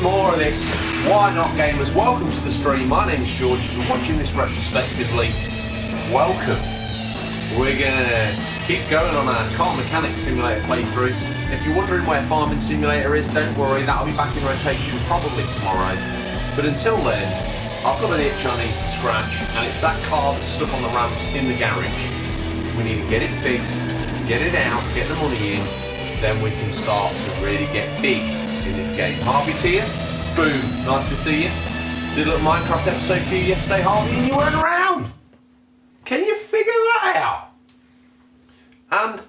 more of this. Why not, gamers? Welcome to the stream. My name's George. If you're watching this retrospectively, welcome. We're gonna keep going on our Car Mechanics Simulator playthrough. If you're wondering where Farming Simulator is, don't worry, that'll be back in rotation probably tomorrow. But until then, I've got an itch I need to scratch, and it's that car that's stuck on the ramps in the garage. We need to get it fixed, get it out, get the money in, then we can start to really get big in this game. Harvey's here. Boom. Nice to see you. Did a little Minecraft episode for you yesterday, Harvey, and you weren't around. Can you figure that out? And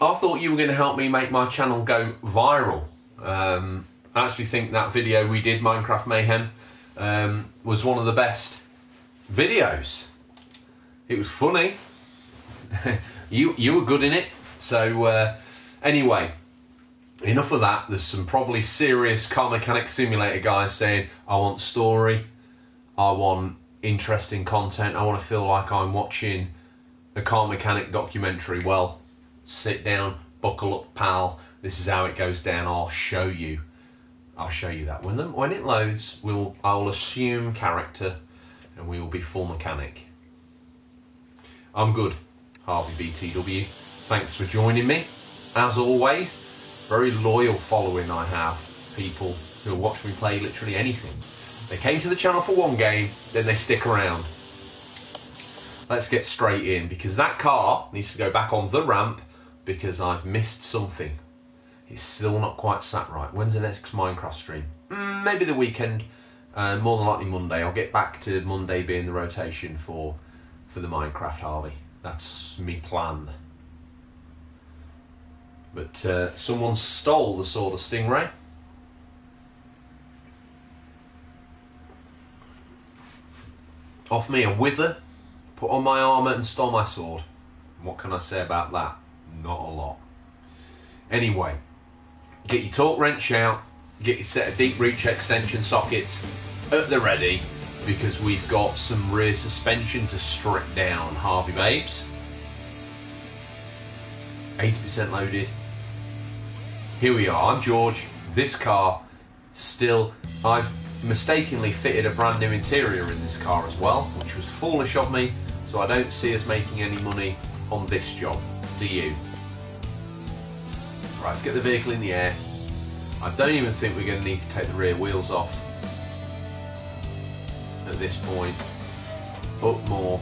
I thought you were going to help me make my channel go viral. I actually think that video we did, Minecraft Mayhem, was one of the best videos. It was funny. You were good in it. So anyway, enough of that. There's some probably serious Car Mechanics Simulator guys saying, I want story, I want interesting content, I want to feel like I'm watching a car mechanic documentary. Well, sit down, buckle up, pal. This is how it goes down. I'll show you that. When it loads, I'll assume character and we will be full mechanic. I'm good, Harvey BTW. Thanks for joining me. As always, very loyal following I have. People who watch me play literally anything. They came to the channel for one game, then they stick around. Let's get straight in, because that car needs to go back on the ramp because I've missed something. It's still not quite sat right. When's the next Minecraft stream? Maybe the weekend, more than likely Monday. I'll get back to Monday being the rotation for the Minecraft, Harvey. That's me plan. But someone stole the sword of Stingray. Off me a wither, put on my armour and stole my sword. What can I say about that? Not a lot. Anyway, get your torque wrench out, get your set of deep reach extension sockets at the ready, because we've got some rear suspension to strip down, Harvey babes. 80% loaded. Here we are, I'm George. This car, still, I've mistakenly fitted a brand new interior in this car as well, which was foolish of me, so I don't see us making any money on this job. Do you? Right, let's get the vehicle in the air. I don't even think we're going to need to take the rear wheels off at this point. Up more.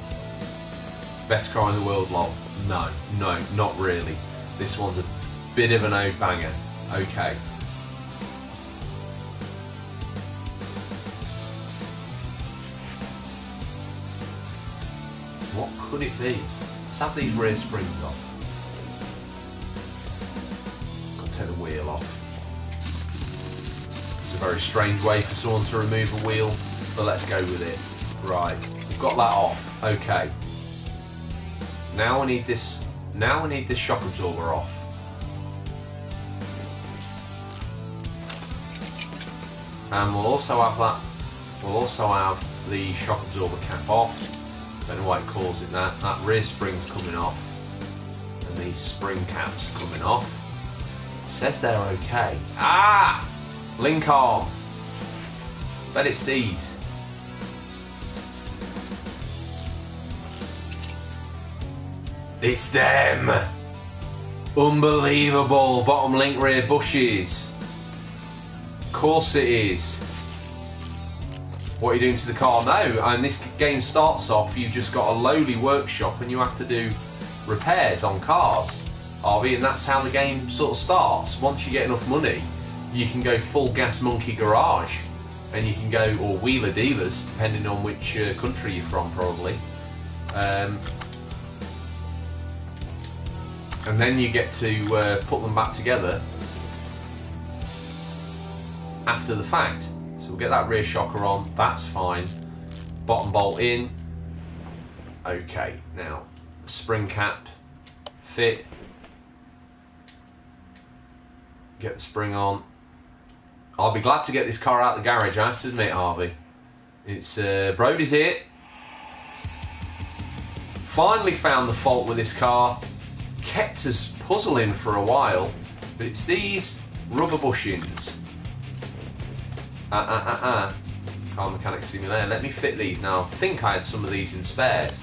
Best car in the world, lol. No, not really. This one's a bit of an old banger. Okay. What could it be? Let's have these rear springs off. Got to take the wheel off. It's a very strange way for someone to remove a wheel, but let's go with it. Right, we've got that off. Okay. Now we need this shock absorber off. And we'll also have the shock absorber cap off. Don't know why it calls it that. That rear spring's coming off. And these spring caps coming off. It says they're okay. Ah! Link arm. Bet it's these. It's them! Unbelievable! Bottom link rear bushes. Of course it is. What are you doing to the car now? And this game starts off, you've just got a lowly workshop and you have to do repairs on cars, Harvey, and that's how the game sort of starts. Once you get enough money, you can go full gas monkey garage, and you can go, or wheeler dealers, depending on which country you're from probably. And then you get to put them back together after the fact. So we'll get that rear shocker on, that's fine. Bottom bolt in. Okay, now spring cap, fit. Get the spring on. I'll be glad to get this car out the garage, I have to admit, Harvey. It's Brody's here. Finally found the fault with this car. Kept us puzzling for a while, but it's these Rubber bushings. Car mechanic simulator. Let me fit these now. I think I had some of these in spares.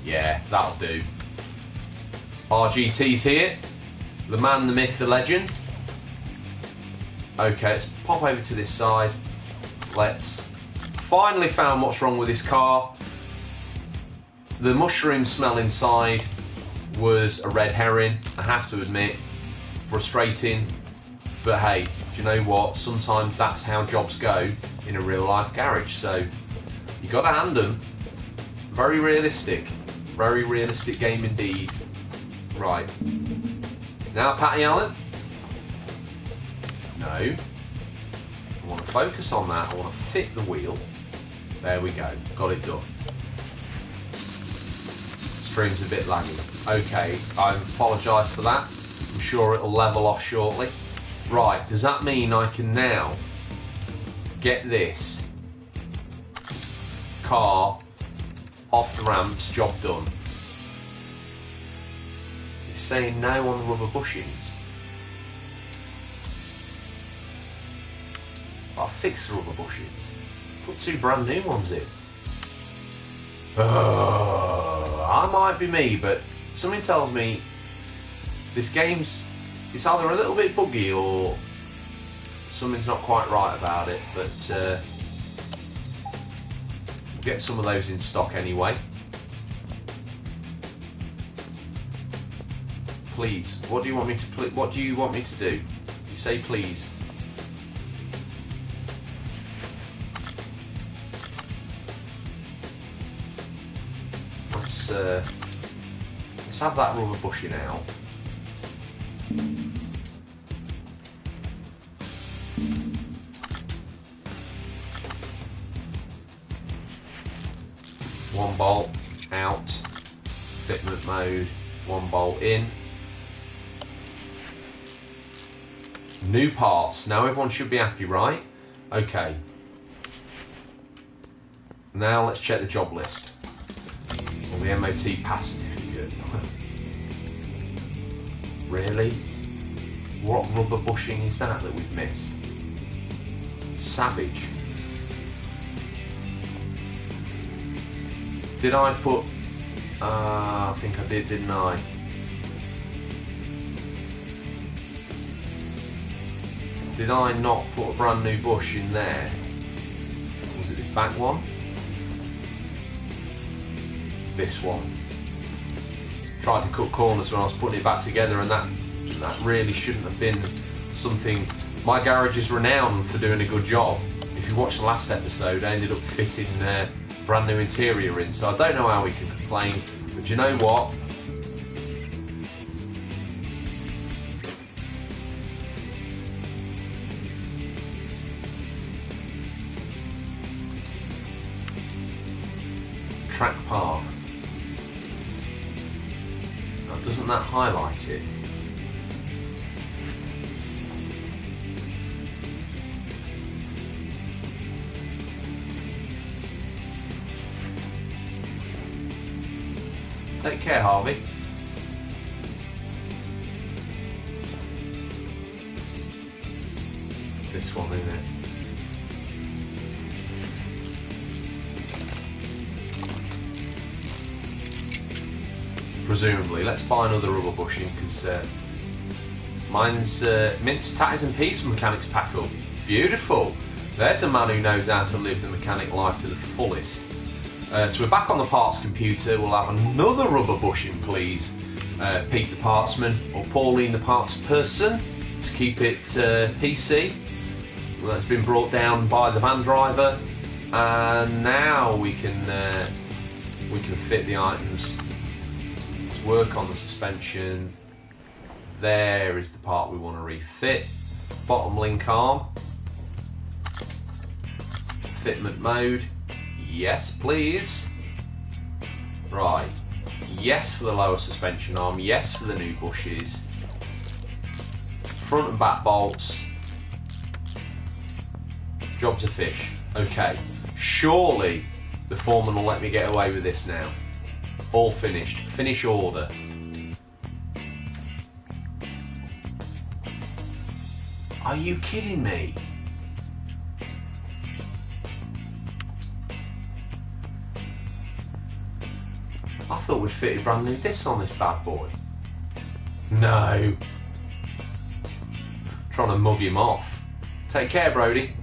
Yeah, that'll do. RGT's here. The man, the myth, the legend. Okay, let's pop over to this side. Let's finally found what's wrong with this car. The mushroom smell inside was a red herring, I have to admit. Frustrating, but hey, do you know what? Sometimes that's how jobs go in a real life garage, so you got to hand them. Very realistic game indeed. Right, now Patty Allen. No, I want to focus on that. I want to fit the wheel. There we go, got it done. Stream's a bit laggy. Okay, I apologise for that. I'm sure it'll level off shortly. Right, does that mean I can now get this car off the ramps, job done? It's saying no on rubber bushings. I'll fix the rubber bushings. Put 2 brand new ones in. I might be me, but something tells me this game's, it's either a little bit buggy or something's not quite right about it, but we'll get some of those in stock anyway. Please, what do you want me to do? You say please. Let's have that rubber bushing out. One bolt out, fitment mode, 1 bolt in. New parts. Now everyone should be happy, right? Okay. Now let's check the job list. Or the MOT pass certificate. Really? What rubber bushing is that we've missed? Savage. Did I put... I think I did, didn't I? Did I not put a brand new bush in there? Was it this back one? This one. Tried to cut corners when I was putting it back together, and that really shouldn't have been something. My garage is renowned for doing a good job. If you watched the last episode, I ended up fitting brand new interior in, so I don't know how we can complain, but you know what? Track park. Now, doesn't that highlight it? Take care, Harvey. This one, isn't it? Presumably. Let's buy another rubber bushing, because mine's mince, tatties and peas from Mechanics Pack Up. Beautiful. There's a man who knows how to live the mechanic life to the fullest. So we're back on the parts computer. We'll have another rubber bushing, please. Pete the partsman, or Pauline the parts person, to keep it PC. Well, that's been brought down by the van driver, and now we can fit the items. Let's work on the suspension. There is the part we want to refit. Bottom link arm. Fitment mode. Yes, please. Right. Yes for the lower suspension arm. Yes for the new bushes. Front and back bolts. Job's a fish. Okay. Surely the foreman will let me get away with this now. All finished. Finish order. Are you kidding me? I thought we'd fitted brand new discs on this bad boy. No. Trying to mug him off. Take care, Brody.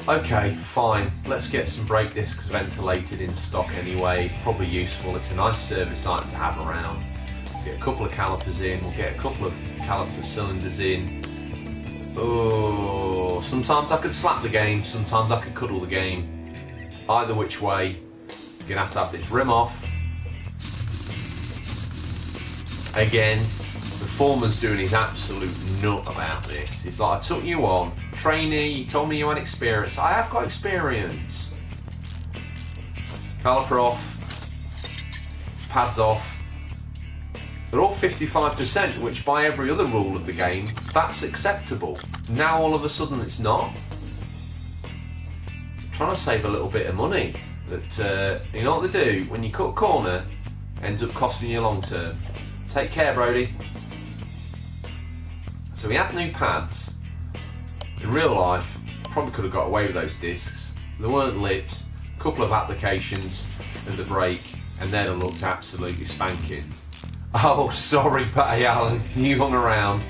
Okay, fine. Let's get some brake discs ventilated in stock anyway. Probably useful. It's a nice service item to have around. Get a couple of calipers in. We'll get a couple of caliper cylinders in. Oh, sometimes I could slap the game. Sometimes I could cuddle the game. Either which way, you're gonna have this rim off. Again, the foreman's doing his absolute nut about this. It's like, I took you on, trainee, you told me you had experience. I have got experience. Caliper off, pads off. They're all 55%, which by every other rule of the game, that's acceptable. Now all of a sudden it's not. I'm trying to save a little bit of money. But you know what they do? When you cut a corner, it ends up costing you long term. Take care, Brody. So we had new pads. In real life, probably could have got away with those discs. They weren't lit. A couple of applications of the brake, and they'd have looked absolutely spanking. Oh, sorry, Patty Allen, you hung around.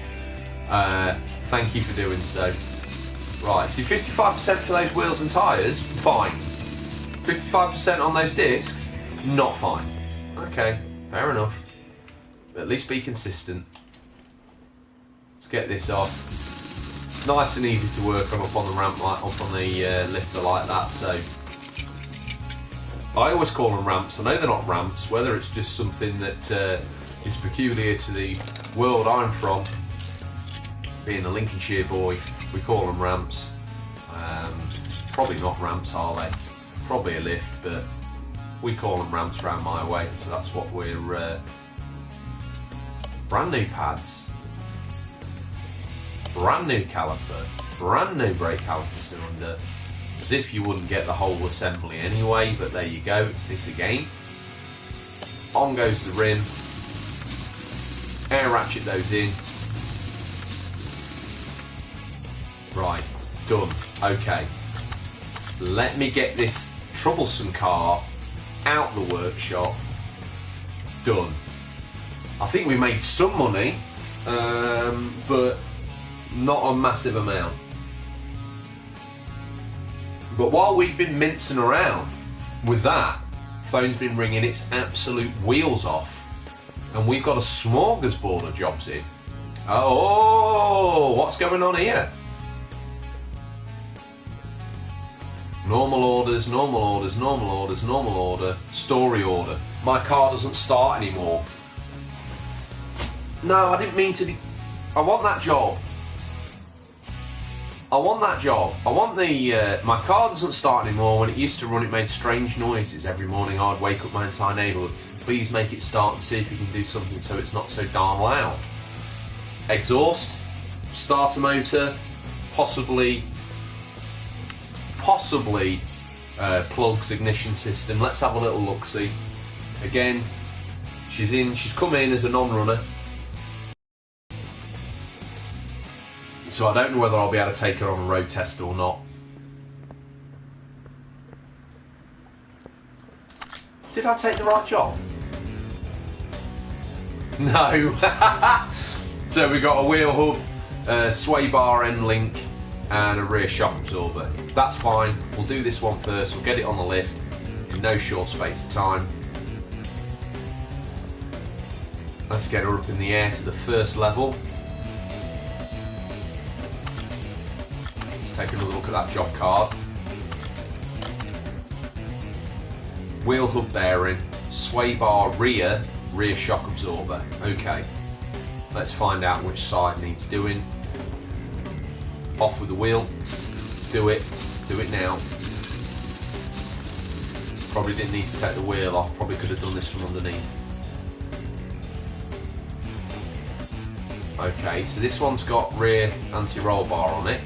Thank you for doing so. Right, see, 55% for those wheels and tyres, fine. 55% on those discs, not fine. Okay, fair enough. At least be consistent. Let's get this off. Nice and easy to work on up on the ramp, like up on the lifter like that. So I always call them ramps. I know they're not ramps. Whether it's just something that is peculiar to the world I'm from, being a Lincolnshire boy, we call them ramps. Probably not ramps, are they? Probably a lift, but we call them ramps round my way. So that's what we're. Brand new pads, brand new caliper, brand new brake caliper cylinder, as if you wouldn't get the whole assembly anyway, but there you go, this again. On goes the rim, air ratchet those in. Right, done, okay. Let me get this troublesome car out the workshop, done. I think we made some money, but not a massive amount. But while we've been mincing around with that, phone's been ringing its absolute wheels off, and we've got a smorgasbord of jobs in. Oh, what's going on here? Normal orders, normal orders, normal orders, normal order, story order. My car doesn't start anymore. No, I didn't mean to. I want that job. I want that job. I want the. My car doesn't start anymore. When it used to run, it made strange noises every morning. I'd wake up my entire neighbourhood. Please make it start and see if you can do something so it's not so darn loud. Exhaust, starter motor, possibly plugs, ignition system. Let's have a little look-see. Again, she's come in as a non-runner. So I don't know whether I'll be able to take her on a road test or not. Did I take the right job? No. So we got a wheel hub, a sway bar end link, and a rear shock absorber. That's fine. We'll do this one first. We'll get it on the lift in no short space of time. Let's get her up in the air to the first level. Take another look at that job card. Wheel hub bearing, sway bar rear shock absorber. Okay, let's find out which side needs doing. Off with the wheel. Do it now. Probably didn't need to take the wheel off, probably could have done this from underneath. Okay, so this one's got rear anti-roll bar on it.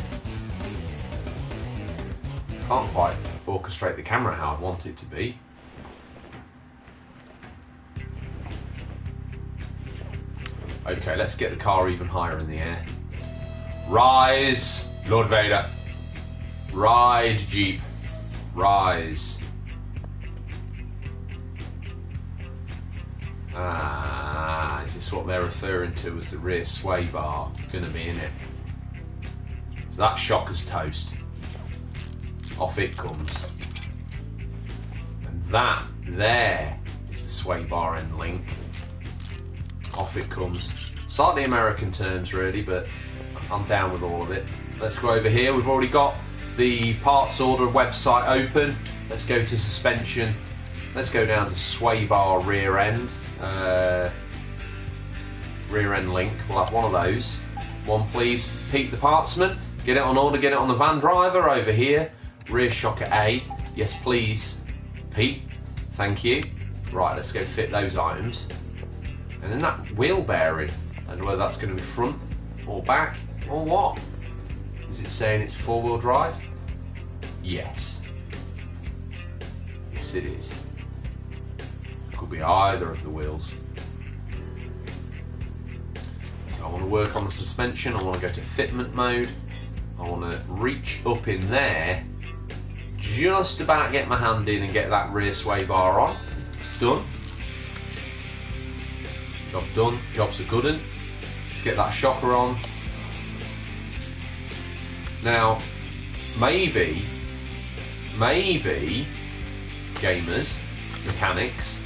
Can't quite orchestrate the camera how I want it to be. Okay, let's get the car even higher in the air. Rise, Lord Vader. Ride, Jeep. Rise. Is this what they're referring to as the rear sway bar? It's going to be in it. So that shocker's toast. Off it comes. And that there is the sway bar end link. Off it comes. Slightly American terms really, but I'm down with all of it. Let's go over here. We've already got the parts order website open. Let's go to suspension. Let's go down to sway bar rear end. Rear end link. We'll have one of those. One please, Pete the Partsman. Get it on order, get it on the van driver over here. Rear shocker A. Yes please, Pete. Thank you. Right, let's go fit those items. And then that wheel bearing. I don't know whether that's going to be front or back or what. Is it saying it's 4-wheel drive? Yes. Yes it is. Could be either of the wheels. So I want to work on the suspension. I want to go to fitment mode. I want to reach up in there. Just about get my hand in and get that rear sway bar on. Done. Job done. Job's a good one. Let's get that shocker on. Now, maybe, gamers, mechanics,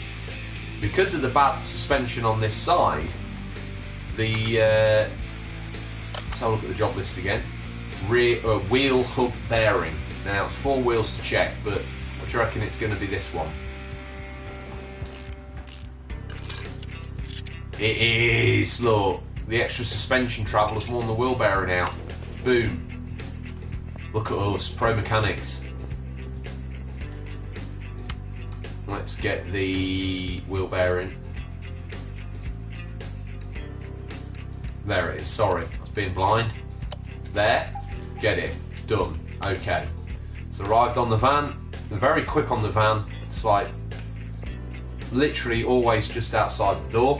because of the bad suspension on this side, let's have a look at the job list again. Rear wheel hub bearing. Now it's 4 wheels to check, but what do you reckon it's going to be this one? It is. Look, the extra suspension travel has worn the wheel bearing out. Boom. Look at us, pro mechanics. Let's get the wheel bearing. There it is, sorry, I was being blind. There, get it, done, okay. It's arrived on the van, they're very quick on the van. It's like, literally always just outside the door.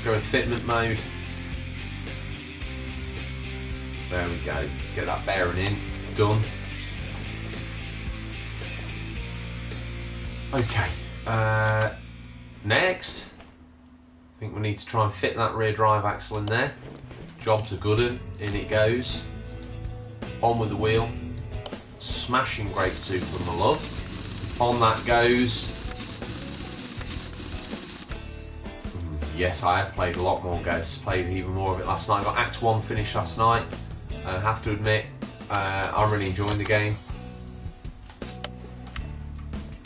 Go in fitment mode. There we go. Get that bearing in. Done. Okay. Next, I think we need to try and fit that rear drive axle in there. Job's a good one. In it goes. On with the wheel. Smashing great super, my love. On that goes. Yes, I have played a lot more Ghosts. Played even more of it last night. Got Act 1 finished last night. I have to admit, I'm really enjoying the game.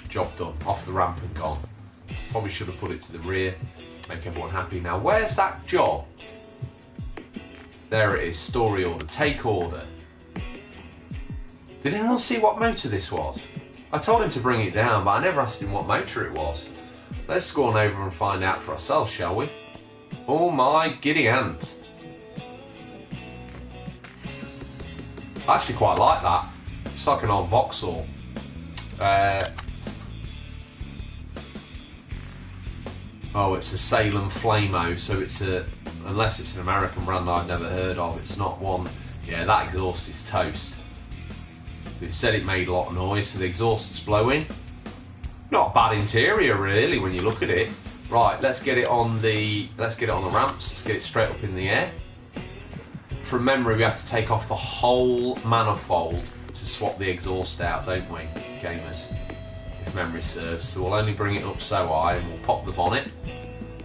Job done. Off the ramp and gone. Probably should have put it to the rear. Make everyone happy. Now, where's that job? There it is. Story order. Take order. Did anyone see what motor this was? I told him to bring it down, but I never asked him what motor it was. Let's go on over and find out for ourselves, shall we? Oh my giddy aunt. I actually quite like that. It's like an old Vauxhall. Oh, it's a Salem Flamo, so it's unless it's an American brand I've never heard of, it's not one. Yeah, that exhaust is toast. It said it made a lot of noise, so the exhaust is blowing. Not a bad interior really when you look at it. Right, let's get it on the ramps. Let's get it straight up in the air. From memory, we have to take off the whole manifold to swap the exhaust out, don't we, gamers? If memory serves. So we'll only bring it up so high, and we'll pop the bonnet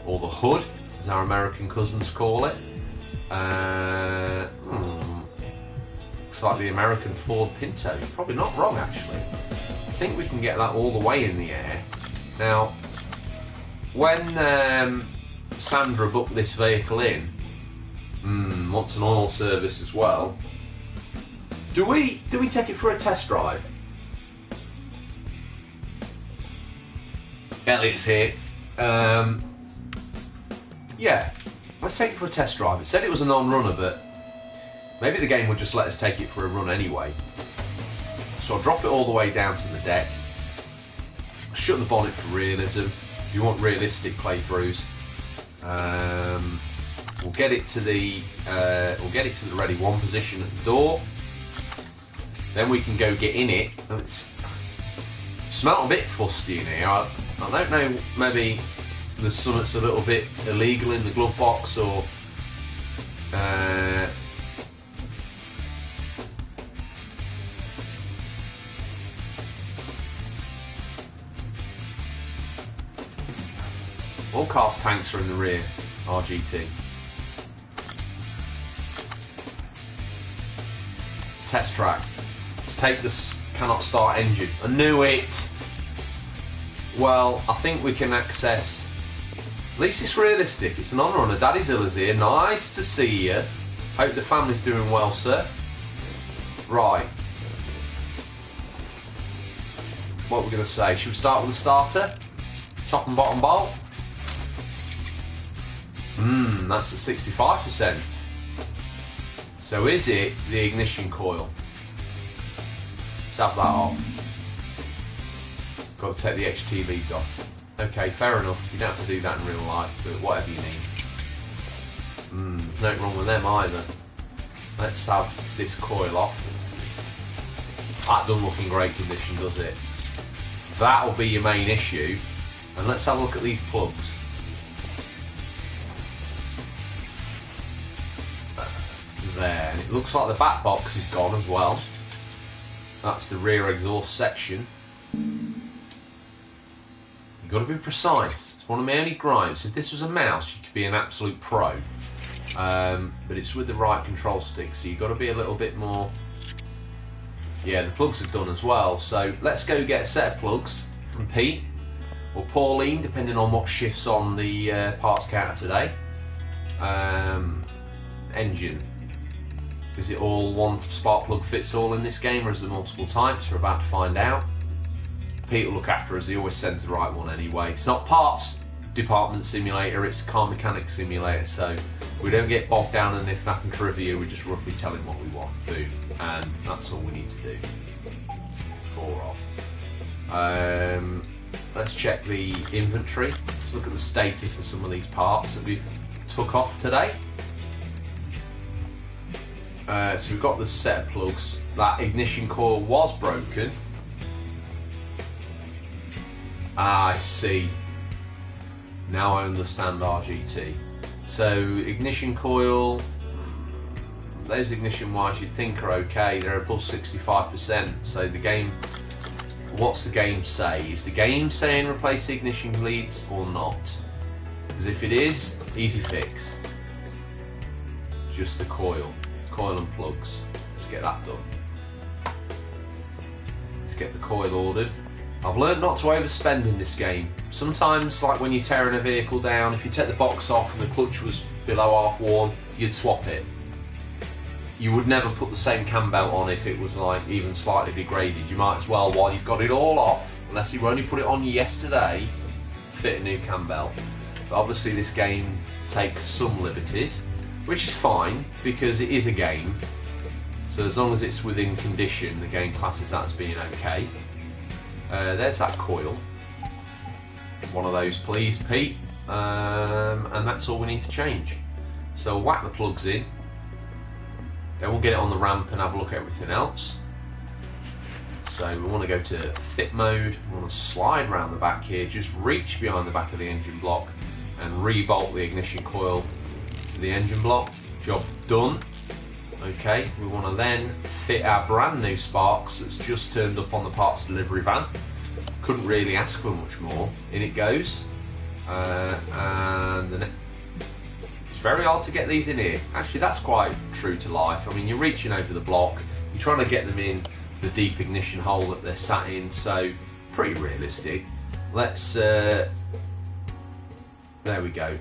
or the hood, as our American cousins call it. Looks like the American Ford Pinto. You're probably not wrong, actually. I think we can get that all the way in the air. Now, when Sandra booked this vehicle in, wants an oil service as well. Do we take it for a test drive? Elliot's here. Yeah, let's take it for a test drive. It said it was a non-runner, but maybe the game would just let us take it for a run anyway. So I'll drop it all the way down to the deck. Shut the bonnet for realism. If you want realistic playthroughs, we'll get it to the ready one position at the door. Then we can go get in it. Oh, it's smelt a bit fusty in here. I don't know. Maybe there's something that's a little bit illegal in the glove box, or all cast tanks are in the rear, RGT. Test track. Let's take this cannot start engine. I knew it! Well, I think we can access... At least it's realistic. It's an on runner. Daddy Zilla's here. Nice to see you. Hope the family's doing well, sir. Right. What we're going to say? Should we start with the starter? Top and bottom bolt? That's at 65%. So is it the ignition coil? Let's have that off. Got to take the HT leads off. Okay, fair enough. You don't have to do that in real life, but whatever you need. There's nothing wrong with them either. Let's have this coil off. That doesn't look in great condition, does it? That'll be your main issue. And let's have a look at these plugs. There, and it looks like the back box is gone as well. That's the rear exhaust section. You've got to be precise. It's one of my only gripes. If this was a mouse, you could be an absolute pro. But it's with the right control stick, so you've got to be a little bit more... Yeah, the plugs are done as well. So let's go get a set of plugs from Pete or Pauline, depending on what shift's on the parts counter today. Engine. Is it all one spark plug fits all in this game, or is there multiple types? We're about to find out. Pete will look after us. He always sends the right one anyway. It's not parts department simulator, it's car mechanic simulator, so we don't get bogged down in if nothing trivia. We just roughly tell him what we want to do, and that's all we need to do. 4 off. Let's check the inventory. Let's look at the status of some of these parts that we've took off today. So we've got the set of plugs. That ignition coil was broken. Ah, I see. Now I understand RGT. So ignition coil, those ignition wires you'd think are okay. They're above 65%. So the game, what's the game say? Is the game saying replace the ignition leads or not? Because if it is, easy fix. Just the coil and plugs. Let's get that done. Let's get the coil ordered. I've learned not to overspend in this game. Sometimes, like when you're tearing a vehicle down, if you take the box off and the clutch was below half worn, you'd swap it. You would never put the same cam belt on if it was like even slightly degraded. You might as well, while you've got it all off, unless you only put it on yesterday, fit a new cam belt. But obviously this game takes some liberties, which is fine because it is a game. So as long as it's within condition, the game classes that as being okay. There's that coil. One of those, please, Pete. And that's all we need to change. So whack the plugs in. Then we'll get it on the ramp and have a look at everything else. So we want to go to fit mode. We want to slide around the back here. Just reach behind the back of the engine block and re-bolt the ignition coil to the engine block. Job done. Okay, we want to then fit our brand new sparks that's just turned up on the parts delivery van. Couldn't really ask for much more. In it goes. And it's very hard to get these in here. Actually, that's quite true to life. I mean, you're reaching over the block, you're trying to get them in the deep ignition hole that they're sat in, so pretty realistic. Let's, there we go.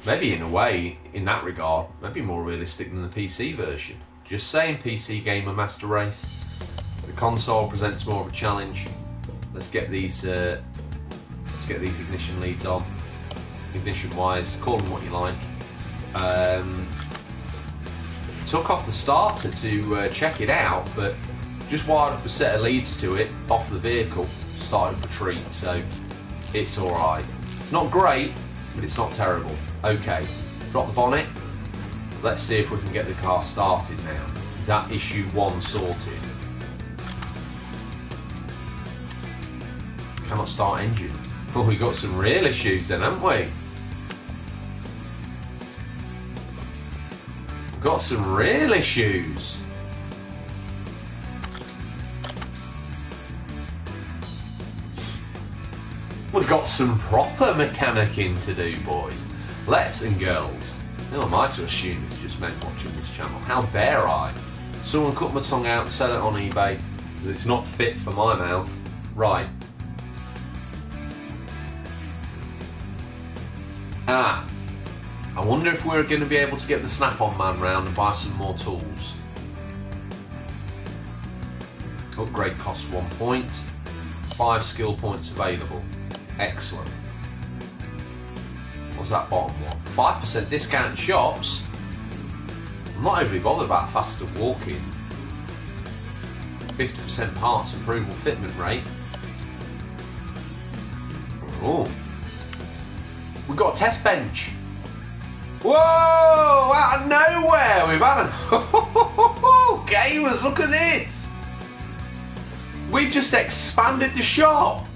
Maybe in a way, in that regard, maybe more realistic than the PC version. Just saying, PC Gamer Master Race. The console presents more of a challenge. Let's get these ignition leads on. Ignition wires, call them what you like. Took off the starter to check it out, but Just wired up a set of leads to it off the vehicle, started retreat, so it's alright. It's not great, but it's not terrible. Okay, drop the bonnet. Let's see if we can get the car started now. Is that issue 1 sorted? Cannot start engine. Oh, we got some real issues then, haven't we? We've got some real issues. We've got some proper mechanicking to do, boys. Let's and girls. Who am I to assume it's just men watching this channel? How dare I? Someone cut my tongue out and sell it on eBay because it's not fit for my mouth. Right. I wonder if we're going to be able to get the Snap-on man round and buy some more tools. Upgrade cost 1 point. 5 skill points available. Excellent. What's that bottom one? 5% discount in shops. I'm not overly bothered about faster walking. 50% parts approval fitment rate. Oh. We've got a test bench. Whoa! Out of nowhere, we've had a gamers. Look at this. We just expanded the shop.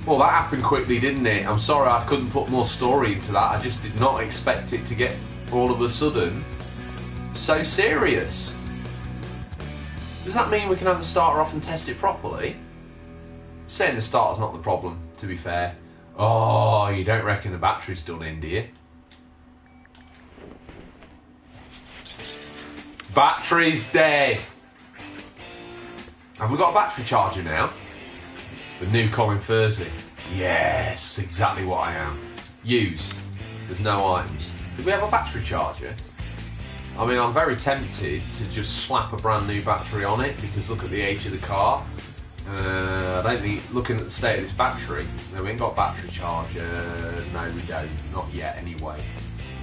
Well, that happened quickly, didn't it? I'm sorry I couldn't put more story into that. I just did not expect it to get all of a sudden so serious. Does that mean we can have the starter off and test it properly? Saying the starter's not the problem, to be fair. Oh, you don't reckon the battery's done in, do you? Battery's dead. Have we got a battery charger now? The new Colin Thursday. Yes, exactly what I am. Used. There's no items. Do we have a battery charger? I mean, I'm very tempted to just slap a brand new battery on it because look at the age of the car. I don't think, looking at the state of this battery, no, we ain't got a battery charger. No, we don't. Not yet, anyway.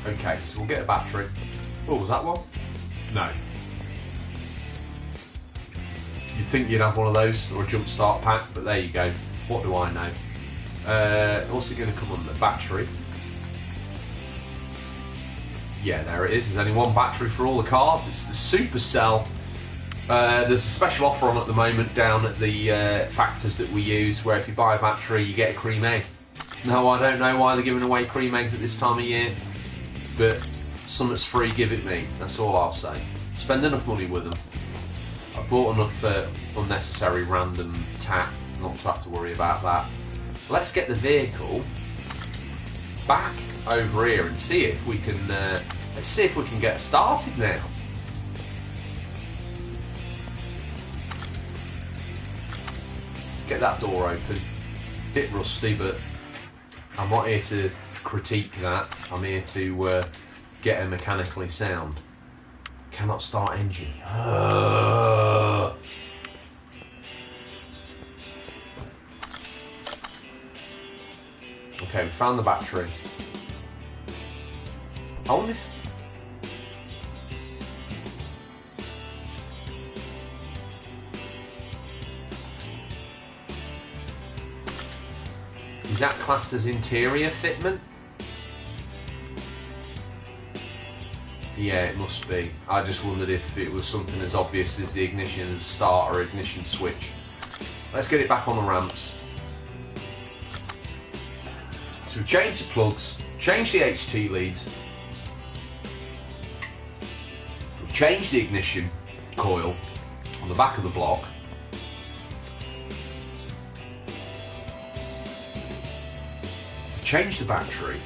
Okay, so we'll get a battery. Oh, was that one? No. You'd think you'd have one of those or a jump start pack, but there you go. What do I know? Also going to come on the battery. Yeah, there it is. There's only one battery for all the cars. It's the Supercell. There's a special offer on at the moment down at the factors that we use, where if you buy a battery, you get a cream egg. No, I don't know why they're giving away cream eggs at this time of year, but something's free, give it me. That's all I'll say. Spend enough money with them. I bought enough unnecessary random tack not to have to worry about that. Let's get the vehicle back over here and see if we can. Let's see if we can get started now. Get that door open. Bit rusty, but I'm not here to critique that. I'm here to get her mechanically sound. Cannot start engine. Okay, we found the battery. I wonder if... Is that classed as interior fitment? Yeah, it must be. I just wondered if it was something as obvious as the ignition, as start or ignition switch. Let's get it back on the ramps. So we've changed the plugs, changed the HT leads, we've changed the ignition coil on the back of the block. We've changed the battery.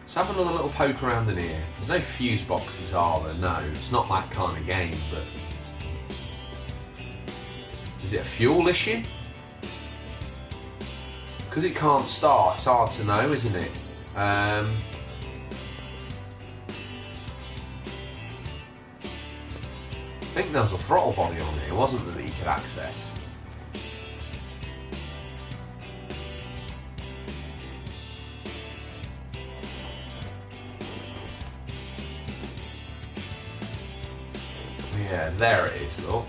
Let's have another little poke around in here. There's no fuse boxes, are there? No, it's not that kind of game, but... Is it a fuel issue? Because it can't start, it's hard to know, isn't it? I think there was a throttle body on here, wasn't there, that you could access? Yeah, there it is, look.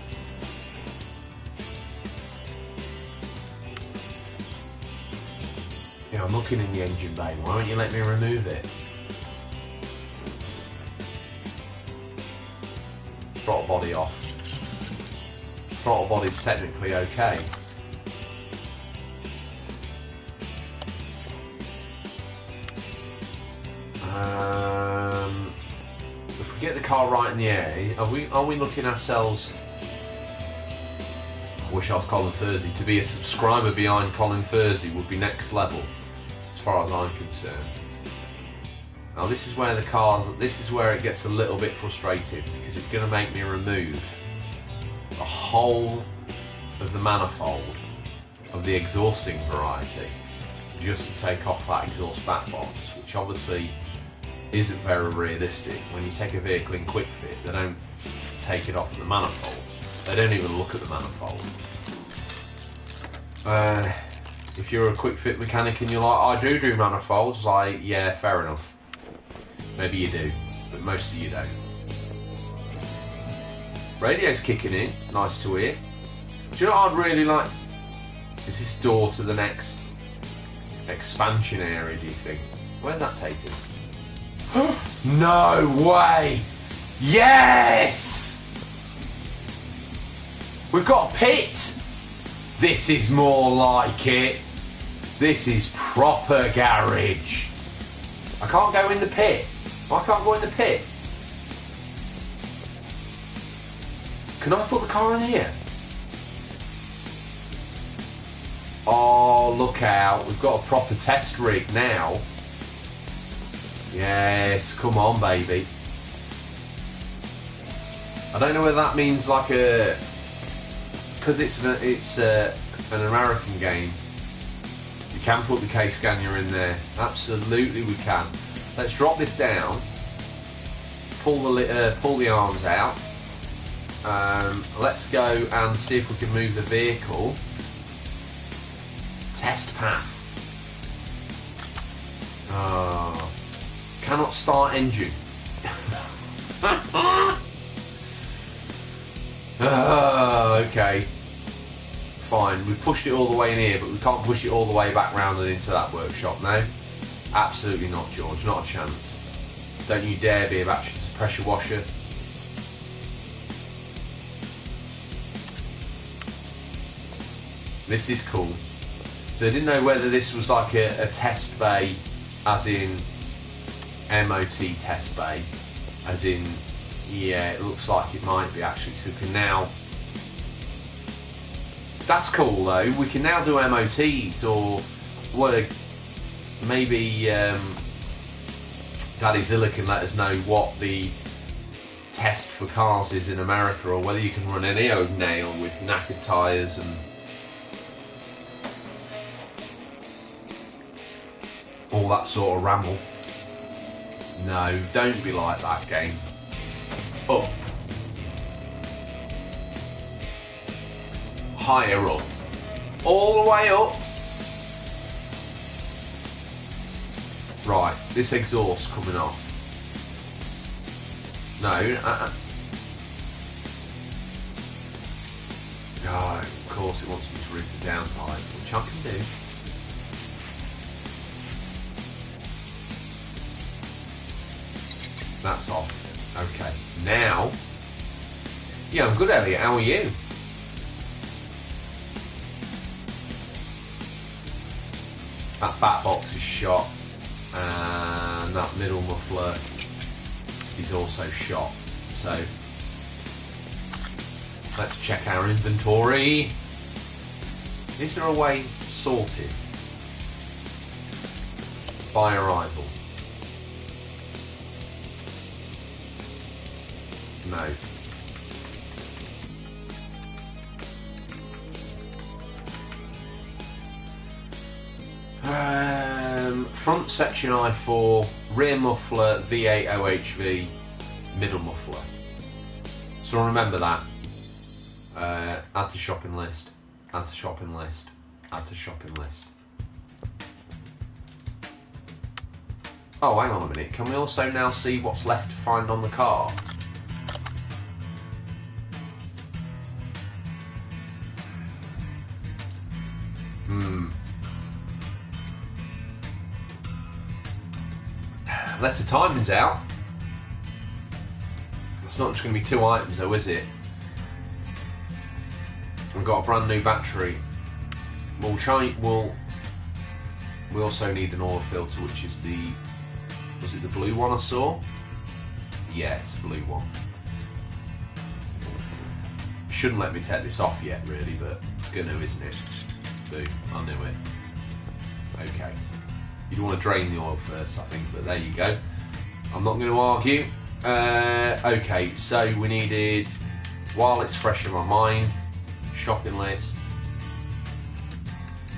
Yeah, I'm looking in the engine bay. Why won't you let me remove it? Throttle body off. Throttle body's technically okay. If we get the car right in the air, are we looking ourselves? I wish I was Colin Fursey. To be a subscriber behind Colin Fursey would be next level, as far as I'm concerned. Now this is where it gets a little bit frustrating, because it's going to make me remove the whole of the manifold of the exhausting variety just to take off that exhaust back box, which obviously isn't very realistic. When you take a vehicle in quick fit, they don't take it off at the manifold. They don't even look at the manifold. If you're a quick fit mechanic and you're like, I do manifolds, like, yeah, fair enough. Maybe you do, but most of you don't. Radio's kicking in, nice to hear. Do you know what I'd really like? Is this door to the next expansion area, do you think? Where's that take us? No way! Yes! We've got a pit! This is more like it. This is proper garage. I can't go in the pit. I can't go in the pit. Can I put the car in here? Oh, look out. We've got a proper test rig now. Yes, come on, baby. I don't know whether that means like a... Because it's an American game, you can put the case scanner in there. Absolutely we can. Let's drop this down. Pull the arms out. Let's go and see if we can move the vehicle. Test path. Oh. Cannot start engine. Okay. Fine. We've pushed it all the way in here, but we can't push it all the way back round and into that workshop now. Absolutely not, George. Not a chance. Don't you dare be a pressure washer. This is cool. So I didn't know whether this was like a test bay, as in MOT test bay, as in, yeah, it looks like it might be actually. So we can now, that's cool though, we can now do MOTs, or well, maybe Daddy Zilla can let us know what the test for cars is in America, or whether you can run any old nail with knackered tyres and all that sort of ramble. No, don't be like that, game. Up. Higher up. All the way up. Right, this exhaust coming off. No, Oh, of course it wants me to remove the downpipe, which I can do. That's off. Okay, now... Yeah, I'm good, Elliot. How are you? That back box is shot, and that middle muffler is also shot. So, let's check our inventory. Is there a way sorted by arrival? No. Front section I4, rear muffler V8 OHV, middle muffler. So remember that. Add to shopping list, add to shopping list, add to shopping list. Oh, hang on a minute. Can we also now see what's left to find on the car? Unless the timing's out. It's not just going to be 2 items though, is it? We've got a brand new battery. We also need an oil filter, which is was it the blue one I saw? Yeah, it's the blue one. Shouldn't let me take this off yet, really, but it's gonna, isn't it? Boo, I knew it. Okay. You'd want to drain the oil first, I think, but there you go. I'm not going to argue. Okay, so we needed, while it's fresh in my mind, shopping list.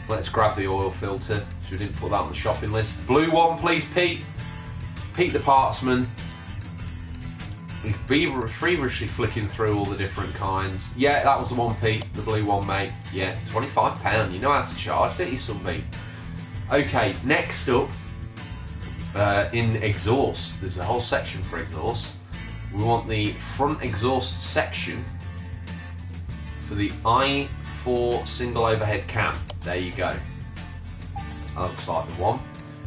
Let's grab the oil filter, so we didn't put that on the shopping list. Blue one, please, Pete. Pete the partsman. He's feverishly flicking through all the different kinds. Yeah, that was the one, Pete. The blue one, mate. Yeah, £25. You know how to charge, don't you, son, Pete? Okay, next up, in exhaust, there's a whole section for exhaust. We want the front exhaust section for the i4 single overhead cam. There you go. That looks like the one.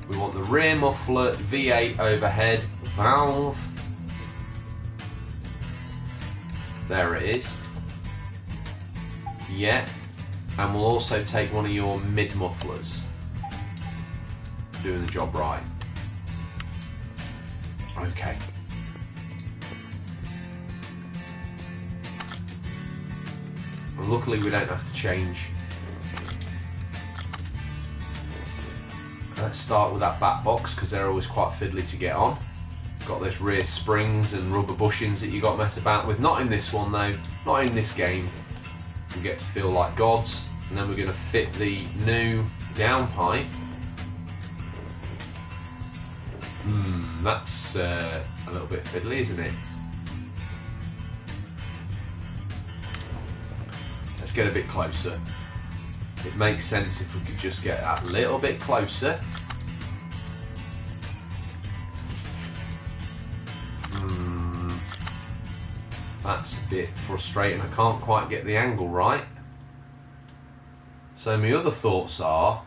We want the rear muffler V8 overhead valve. There it is. Yeah. And we'll also take one of your mid mufflers. Doing the job right. Okay. Well, luckily we don't have to change. Let's start with that back box because they're always quite fiddly to get on. Got those rear springs and rubber bushings that you got to mess about with. Not in this one though. Not in this game. We get to feel like gods. And then we're going to fit the new downpipe. That's a little bit fiddly, isn't it? Let's get a bit closer. It makes sense if we could just get that little bit closer. That's a bit frustrating. I can't quite get the angle right. So my other thoughts are,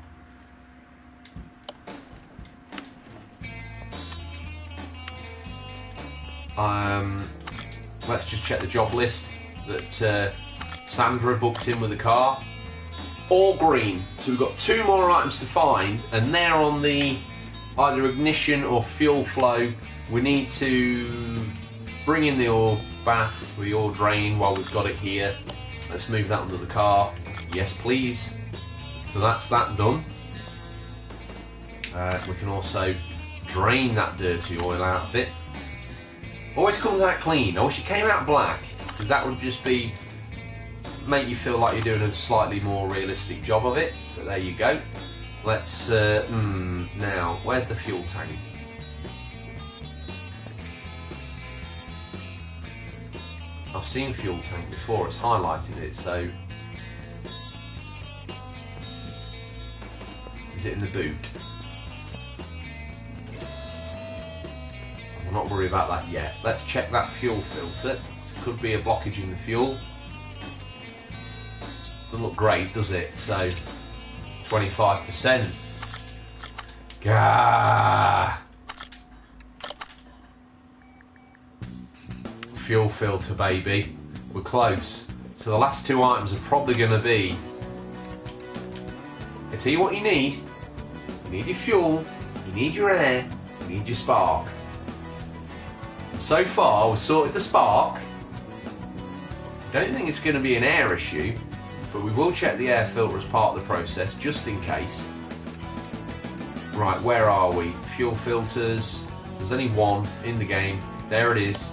let's just check the job list that Sandra booked in with the car. All green, so we've got 2 more items to find, and they're on the either ignition or fuel flow. We need to bring in the oil bath, the oil drain while we've got it here. Let's move that under the car. Yes, please. So that's that done. We can also drain that dirty oil out of it. Always comes out clean. I wish it came out black, because that would just make you feel like you're doing a slightly more realistic job of it. But there you go. Let's now, where's the fuel tank? I've seen fuel tank before. It's highlighted it. So is it in the boot? I'm not worried about that yet. Let's check that fuel filter. It could be a blockage in the fuel. Doesn't look great, does it? So 25%. Gah! Fuel filter, baby. We're close. So the last 2 items are probably going to be, I tell you what you need. You need your fuel, you need your air, you need your spark. And so far we've sorted the spark. I don't think it's going to be an air issue, but we will check the air filter as part of the process, just in case. Right, where are we? Fuel filters. There's only one in the game. There it is.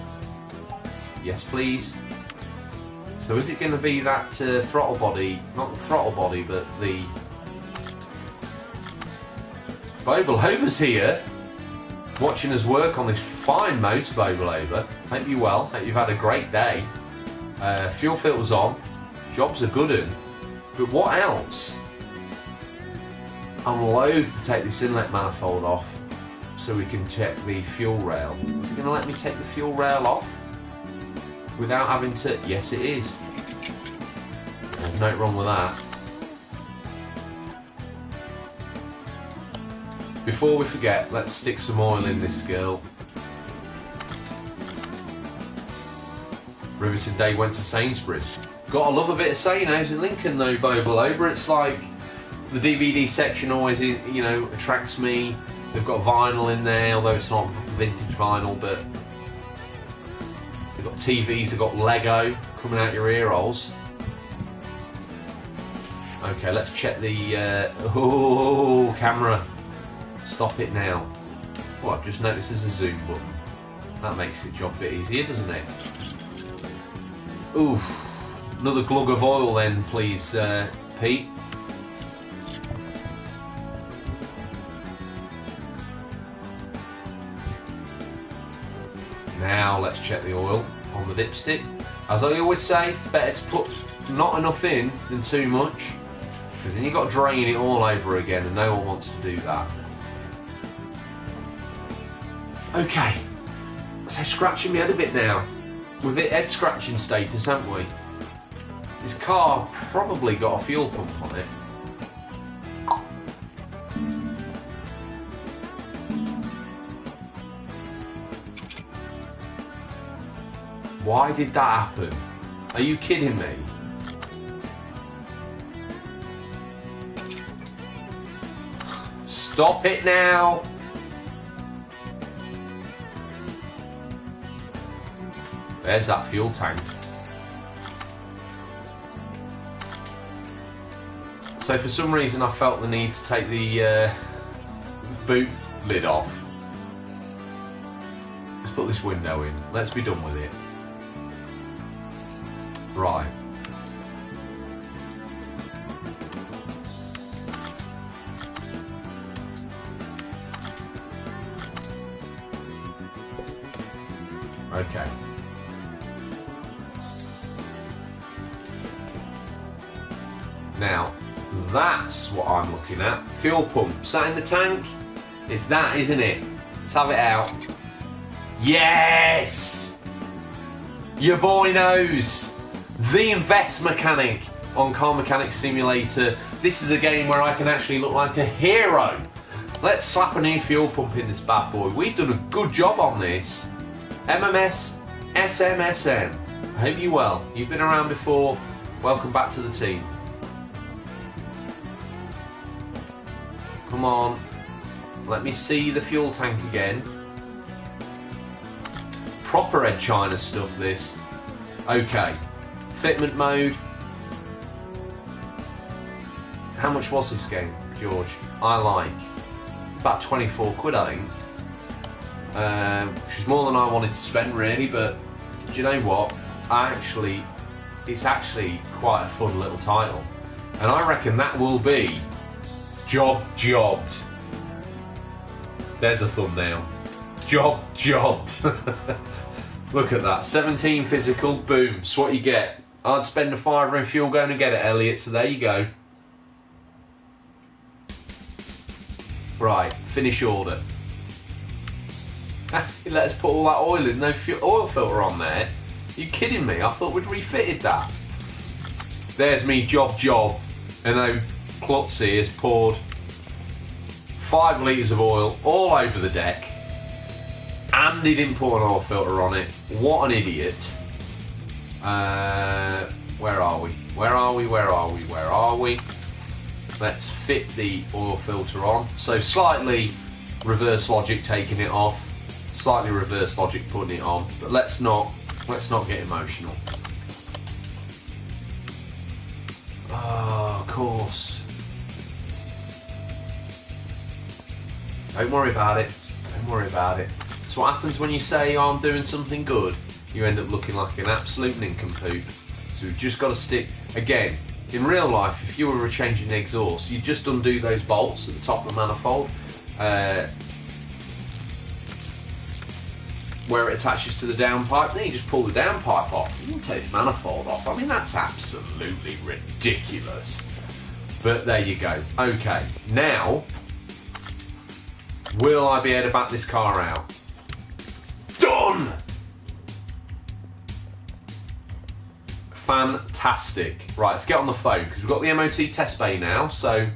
Yes, please. So is it going to be that throttle body? Not the throttle body, but the... Boboloba's here, watching us work on this fine motor, Boboloba. Hope you're well. Hope you've had a great day. Fuel filter's on. Job's a good one. But what else? I'm loath to take this inlet manifold off so we can check the fuel rail. Is it going to let me take the fuel rail off without having to... Yes, it is. There's no wrong with that. before we forget, let's stick some oil in this girl. Riveting Day went to Sainsbury's. Gotta love a bit of Sainsbury's in Lincoln though, Bo Belober. It's like the DVD section always, you know, attracts me. They've got vinyl in there, although it's not vintage vinyl, but they've got TVs, they've got Lego coming out your ear holes. Okay, let's check the oh, camera. Stop it now. Well, I've just noticed there's a zoom button. That makes the job a bit easier, doesn't it? Oof. Another glug of oil then, please, Pete. Now let's check the oil on the dipstick. As I always say, it's better to put not enough in than too much, because then you've got to drain it all over again, and no one wants to do that. Okay, so scratching my head a bit now. We've hit head scratching status, haven't we? This car probably got a fuel pump on it. Why did that happen? Are you kidding me? Stop it now! There's that fuel tank. So for some reason I felt the need to take the boot lid off. Let's put this window in. Let's be done with it. Right. Okay. Now, that's what I'm looking at. Fuel pump. Sat in the tank? It's that, isn't it? Let's have it out. Yes! Your boy knows. The Invest Mechanic on Car Mechanic Simulator. This is a game where I can actually look like a hero. Let's slap a new fuel pump in this bad boy. We've done a good job on this. MMS SMSM. I hope you're well. You've been around before. Welcome back to the team. Come on. Let me see the fuel tank again. Proper Ed China stuff, this. Okay. Fitment mode. How much was this game, George? I like. About 24 quid, I think. Which is more than I wanted to spend, really, but do you know what? It's actually quite a fun little title. And I reckon that will be jobbed. There's a thumbnail. Jobbed. Look at that. 17 physical, boom. That's what you get. I'd spend a £5 in fuel going to get it, Elliot, so there you go. Right, finish order. Let us put all that oil in, no oil filter on there. Are you kidding me? I thought we'd refitted that. There's me jobbed, and now Klutzy has poured 5 litres of oil all over the deck, and he didn't put an oil filter on it. What an idiot. Where are we? Let's fit the oil filter on. So slightly reverse logic taking it off, slightly reverse logic putting it on, but let's not get emotional. Oh, of course. Don't worry about it. It's what happens when you say, oh, I'm doing something good. You end up looking like an absolute nincompoop. So we've just got to stick. Again, in real life, if you were changing the exhaust, you just undo those bolts at the top of the manifold, where it attaches to the downpipe. Then you just pull the downpipe off. You can take the manifold off. I mean, that's absolutely ridiculous. But there you go. Okay, now, will I be able to back this car out? Done! Fantastic. Right, let's get on the phone, because we've got the MOT test bay now, so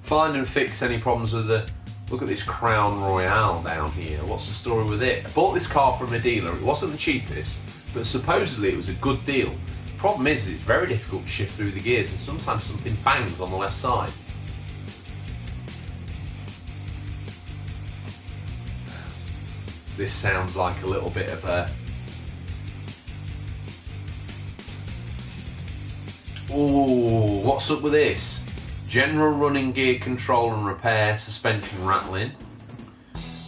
Find and fix any problems with the... Look at this Crown Royale down here. What's the story with it? I bought this car from a dealer. It wasn't the cheapest, but supposedly it was a good deal. Problem is, it's very difficult to shift through the gears, and sometimes something bangs on the left side. This sounds like a little bit of a... Ooh, what's up with this? General running gear control and repair, suspension rattling.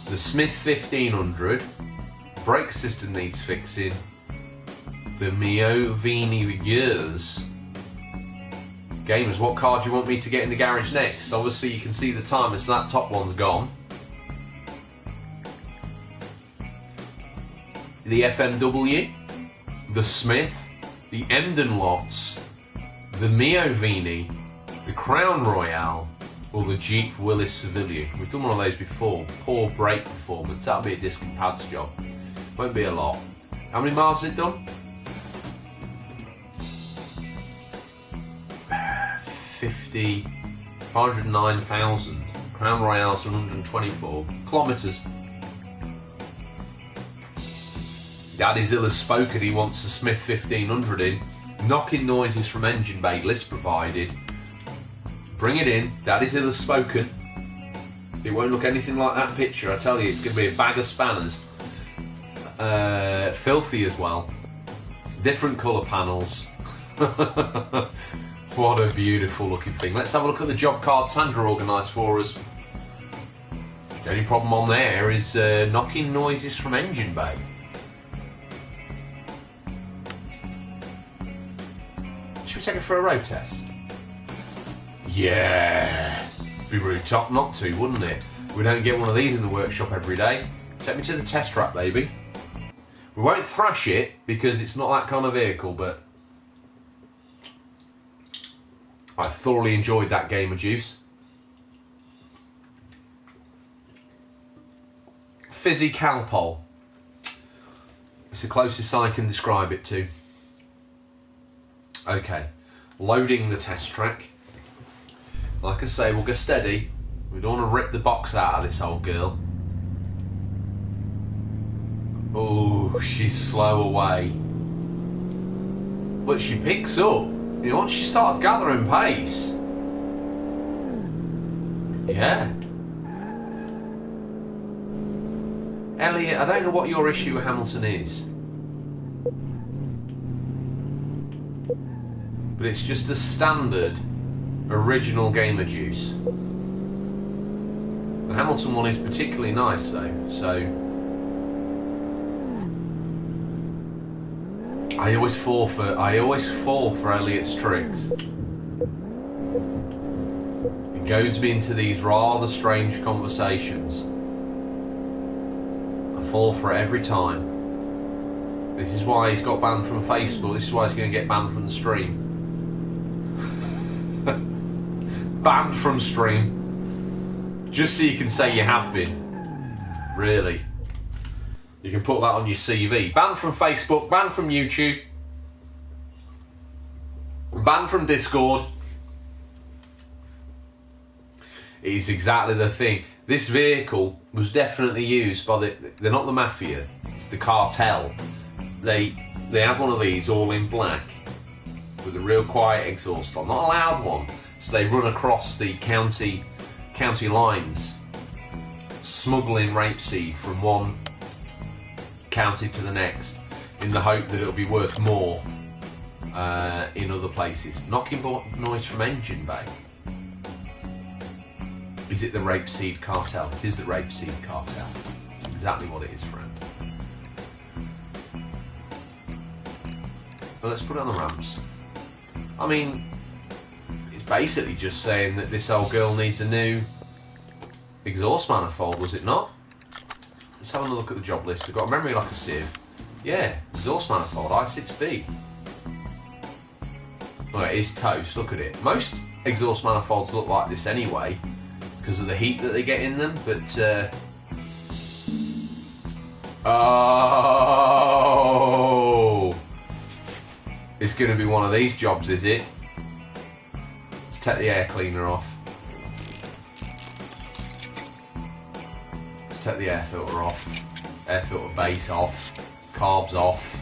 The Smith 1500. Brake system needs fixing. The Mio Vini gears. Gamers, what car do you want me to get in the garage next? Obviously you can see the timer, so that top one's gone. The FMW, the Smith, the Emden Lots, the Mio Vini, the Crown Royale, or the Jeep Willys Civilian. We've done one of those before. Poor brake performance. That'll be a disc and pads job. Won't be a lot. How many miles has it done? 509,000. Crown Royale's 124 kilometres. Daddy's ill as spoken, he wants a Smith 1500 in. Knocking noises from engine bay, list provided. Bring it in, Daddy's ill as spoken. It won't look anything like that picture, I tell you, it's going to be a bag of spanners. Filthy as well. Different colour panels. What a beautiful looking thing. Let's have a look at the job card Sandra organised for us. The only problem on there is knocking noises from engine bay. Should we take it for a road test? Yeah! Be really top not to, wouldn't it? We don't get one of these in the workshop every day. Take me to the test track, baby. We won't thrash it because it's not that kind of vehicle, but I thoroughly enjoyed that game of juice. Fizzy Calpol. It's the closest I can describe it to. Okay, loading the test track. Like I say, we'll go steady. We don't want to rip the box out of this old girl. Oh, she's slow away. But she picks up. You know, once she starts gathering pace. Yeah. Elliot, I don't know what your issue with Hamilton is. But it's just a standard original Gamer Juice. The Hamilton one is particularly nice though, so I always fall for Elliot's tricks. It goads me into these rather strange conversations. I fall for it every time. This is why he's got banned from Facebook, this is why he's going to get banned from the stream. Banned from stream. Just so you can say you have been. Really. You can put that on your CV. Banned from Facebook, banned from YouTube, banned from Discord. It is exactly the thing. This vehicle was definitely used by they're not the mafia, it's the cartel. They have one of these all in black with a real quiet exhaust on, not a loud one. So they run across the county lines, smuggling rapeseed from one county to the next, in the hope that it'll be worth more in other places. Knocking noise from engine bay. Is it the rapeseed cartel? It is the rapeseed cartel. It's exactly what it is, friend. But let's put it on the ramps. I mean, it's basically just saying that this old girl needs a new exhaust manifold, was it not? Let's have a look at the job list. They've got a memory like a sieve. Yeah, exhaust manifold, I6B. Oh, it is toast, look at it. Most exhaust manifolds look like this anyway, because of the heat that they get in them, but oh, it's going to be one of these jobs, is it? Let's take the air cleaner off. take the air filter off, air filter base off, carbs off,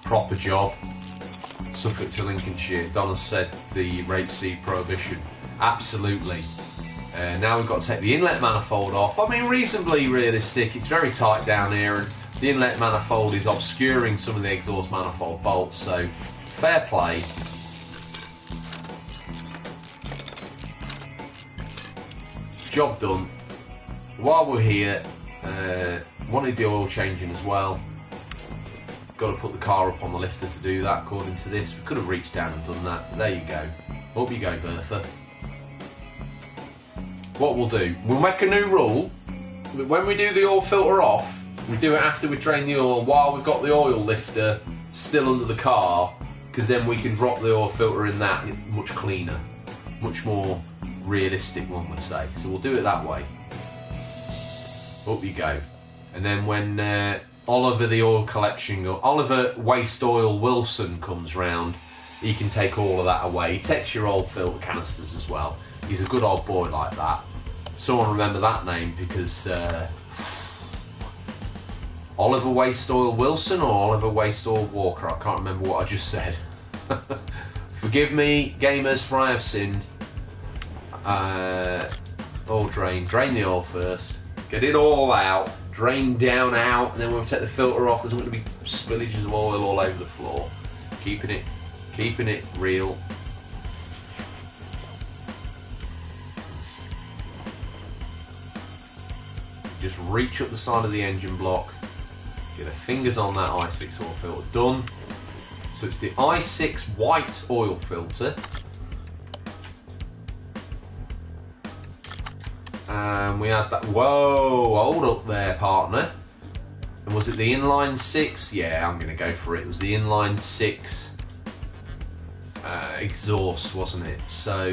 proper job. Suffolk to Lincolnshire. Donna said the rapeseed prohibition. Absolutely. Now we've got to take the inlet manifold off. I mean, reasonably realistic. It's very tight down here, and the inlet manifold is obscuring some of the exhaust manifold bolts, so fair play. Job done. While we're here, wanted the oil changing as well. Got to put the car up on the lifter to do that, according to this. We could have reached down and done that. There you go. Up you go, Bertha. What we'll do, we'll make a new rule. When we do the oil filter off, we do it after we drain the oil, while we've got the oil lifter still under the car, because then we can drop the oil filter in that much cleaner, much more realistic, one would say. So we'll do it that way. Up you go. And then when Oliver the oil collection, Oliver Waste Oil Wilson comes round, he can take all of that away. He takes your old filter canisters as well. He's a good old boy like that. Someone remember that name, because Oliver Waste Oil Wilson or Oliver Waste Oil Walker, I can't remember what I just said. Forgive me, gamers, for I have sinned. Oil drain the oil first, get it all out, drain down out, and then when we take the filter off, there's not going to be spillages of oil all over the floor. Keeping it real. Just reach up the side of the engine block, get the fingers on that i6 oil filter. Done. So it's the i6 white oil filter. And we had that. Whoa, hold up there, partner. And was it the inline 6? Yeah, I'm going to go for it. It was the inline 6 exhaust, wasn't it? So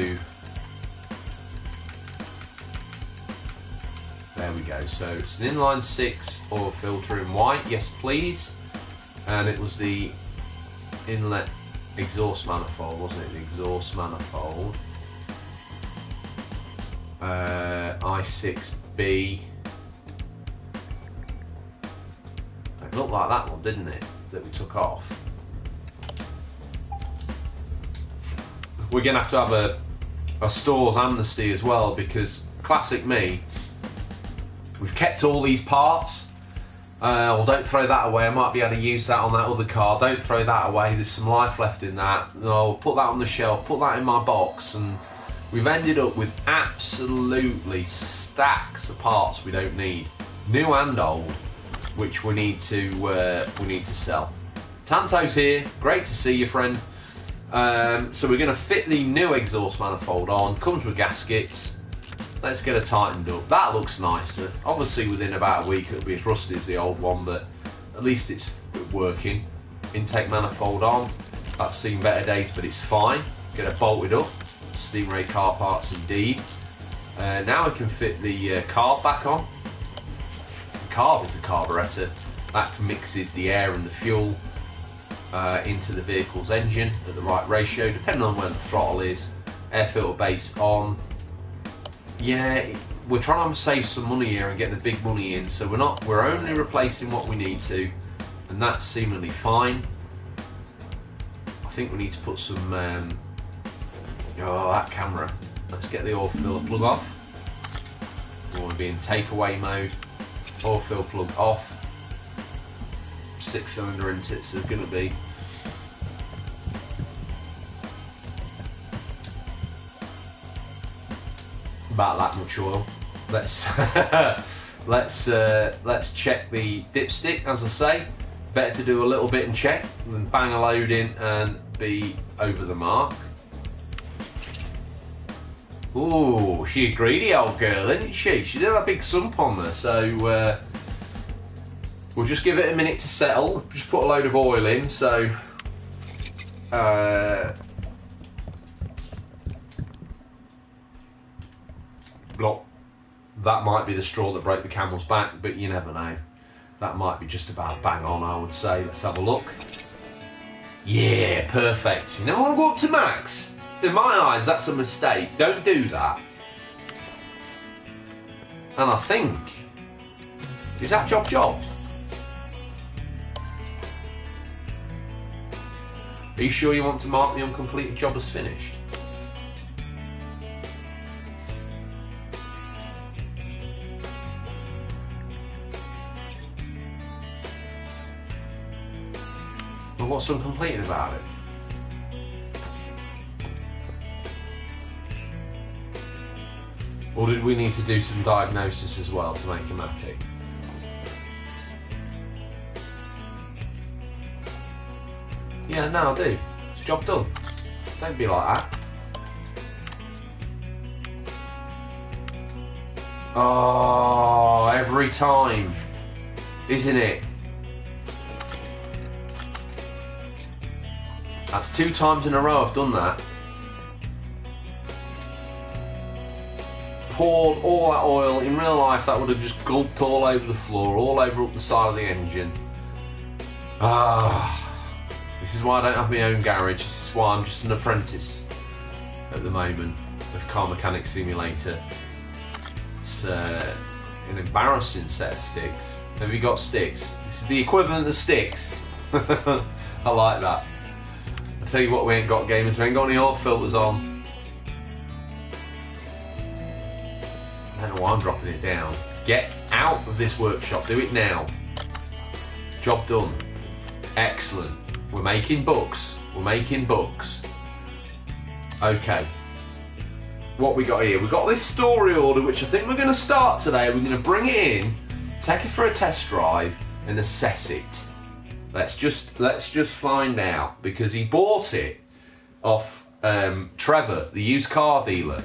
there we go. So it's an inline 6 oil filter in white. Yes, please. And it was the inlet exhaust manifold, wasn't it? The exhaust manifold. I6B. It looked like that one, didn't it? That we took off. We're going to have a stores amnesty as well, because classic me, we've kept all these parts. Well, don't throw that away. I might be able to use that on that other car. Don't throw that away. There's some life left in that. No, put that on the shelf. Put that in my box. And we've ended up with absolutely stacks of parts we don't need, new and old, which we need to sell. Tanto's here. Great to see you, friend. So we're going to fit the new exhaust manifold on. Comes with gaskets. Let's get it tightened up. That looks nicer. Obviously within about a week it'll be as rusty as the old one, but at least it's working. Intake manifold on. That's seen better days, but it's fine. Get it bolted up. Stingray car parts indeed. Now we can fit the carb back on. The carb is the carburetor. That mixes the air and the fuel into the vehicle's engine at the right ratio, depending on where the throttle is. Air filter base on. Yeah, we're trying to save some money here and get the big money in, so we're only replacing what we need to, and that's seemingly fine. I think we need to put some that camera. Let's get the oil filler plug off. We want to be in takeaway mode. Oil fill plug off. 6-cylinder intakes are going to be. About that much oil. Let's let's check the dipstick. As I say, better to do a little bit and check than bang a load in and be over the mark. Ooh, she's a greedy old girl, isn't she? She did have a big sump on there, so we'll just give it a minute to settle. Just put a load of oil in, so block. That might be the straw that broke the camel's back, but you never know. That might be just about bang on, I would say. Let's have a look. Yeah, perfect. You never want to go up to max. In my eyes, that's a mistake. Don't do that. And I think Is that job jobbed? Are you sure you want to mark the uncompleted job as finished? Well, what's uncompleted about it? Or did we need to do some diagnosis as well to make him happy? Yeah, no, I'll do. It's job done. Don't be like that. Oh, every time. Isn't it? That's 2 times in a row I've done that. Poured all that oil. In real life, that would have just gulped all over the floor, all over up the side of the engine. This is why I don't have my own garage. This is why I'm just an apprentice at the moment of Car Mechanic Simulator. It's an embarrassing set of sticks. Have you got sticks? This is the equivalent of sticks. I like that. I tell you what, we ain't got, gamers. We ain't got any oil filters on. I don't know why I'm dropping it down. Get out of this workshop. Do it now. Job done. Excellent. We're making books. We're making books. Okay. What we got here? We've got this story order, which I think we're going to start today. We're going to bring it in, take it for a test drive, and assess it. Let's just find out, because he bought it off Trevor, the used car dealer.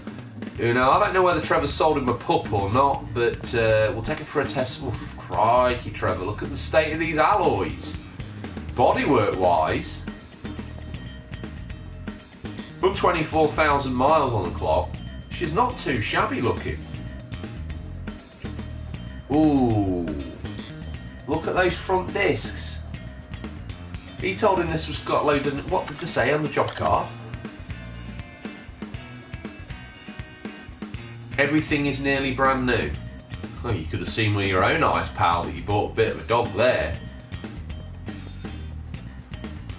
You know, I don't know whether Trevor sold him a pup or not, but we'll take it for a test. Oh, crikey, Trevor, look at the state of these alloys. Bodywork wise, but 24,000 miles on the clock. She's not too shabby looking. Ooh, look at those front discs. He told him this was got loaded. What did they say on the job card? Everything is nearly brand new. Oh, you could have seen with your own eyes, pal, that you bought a bit of a dog there.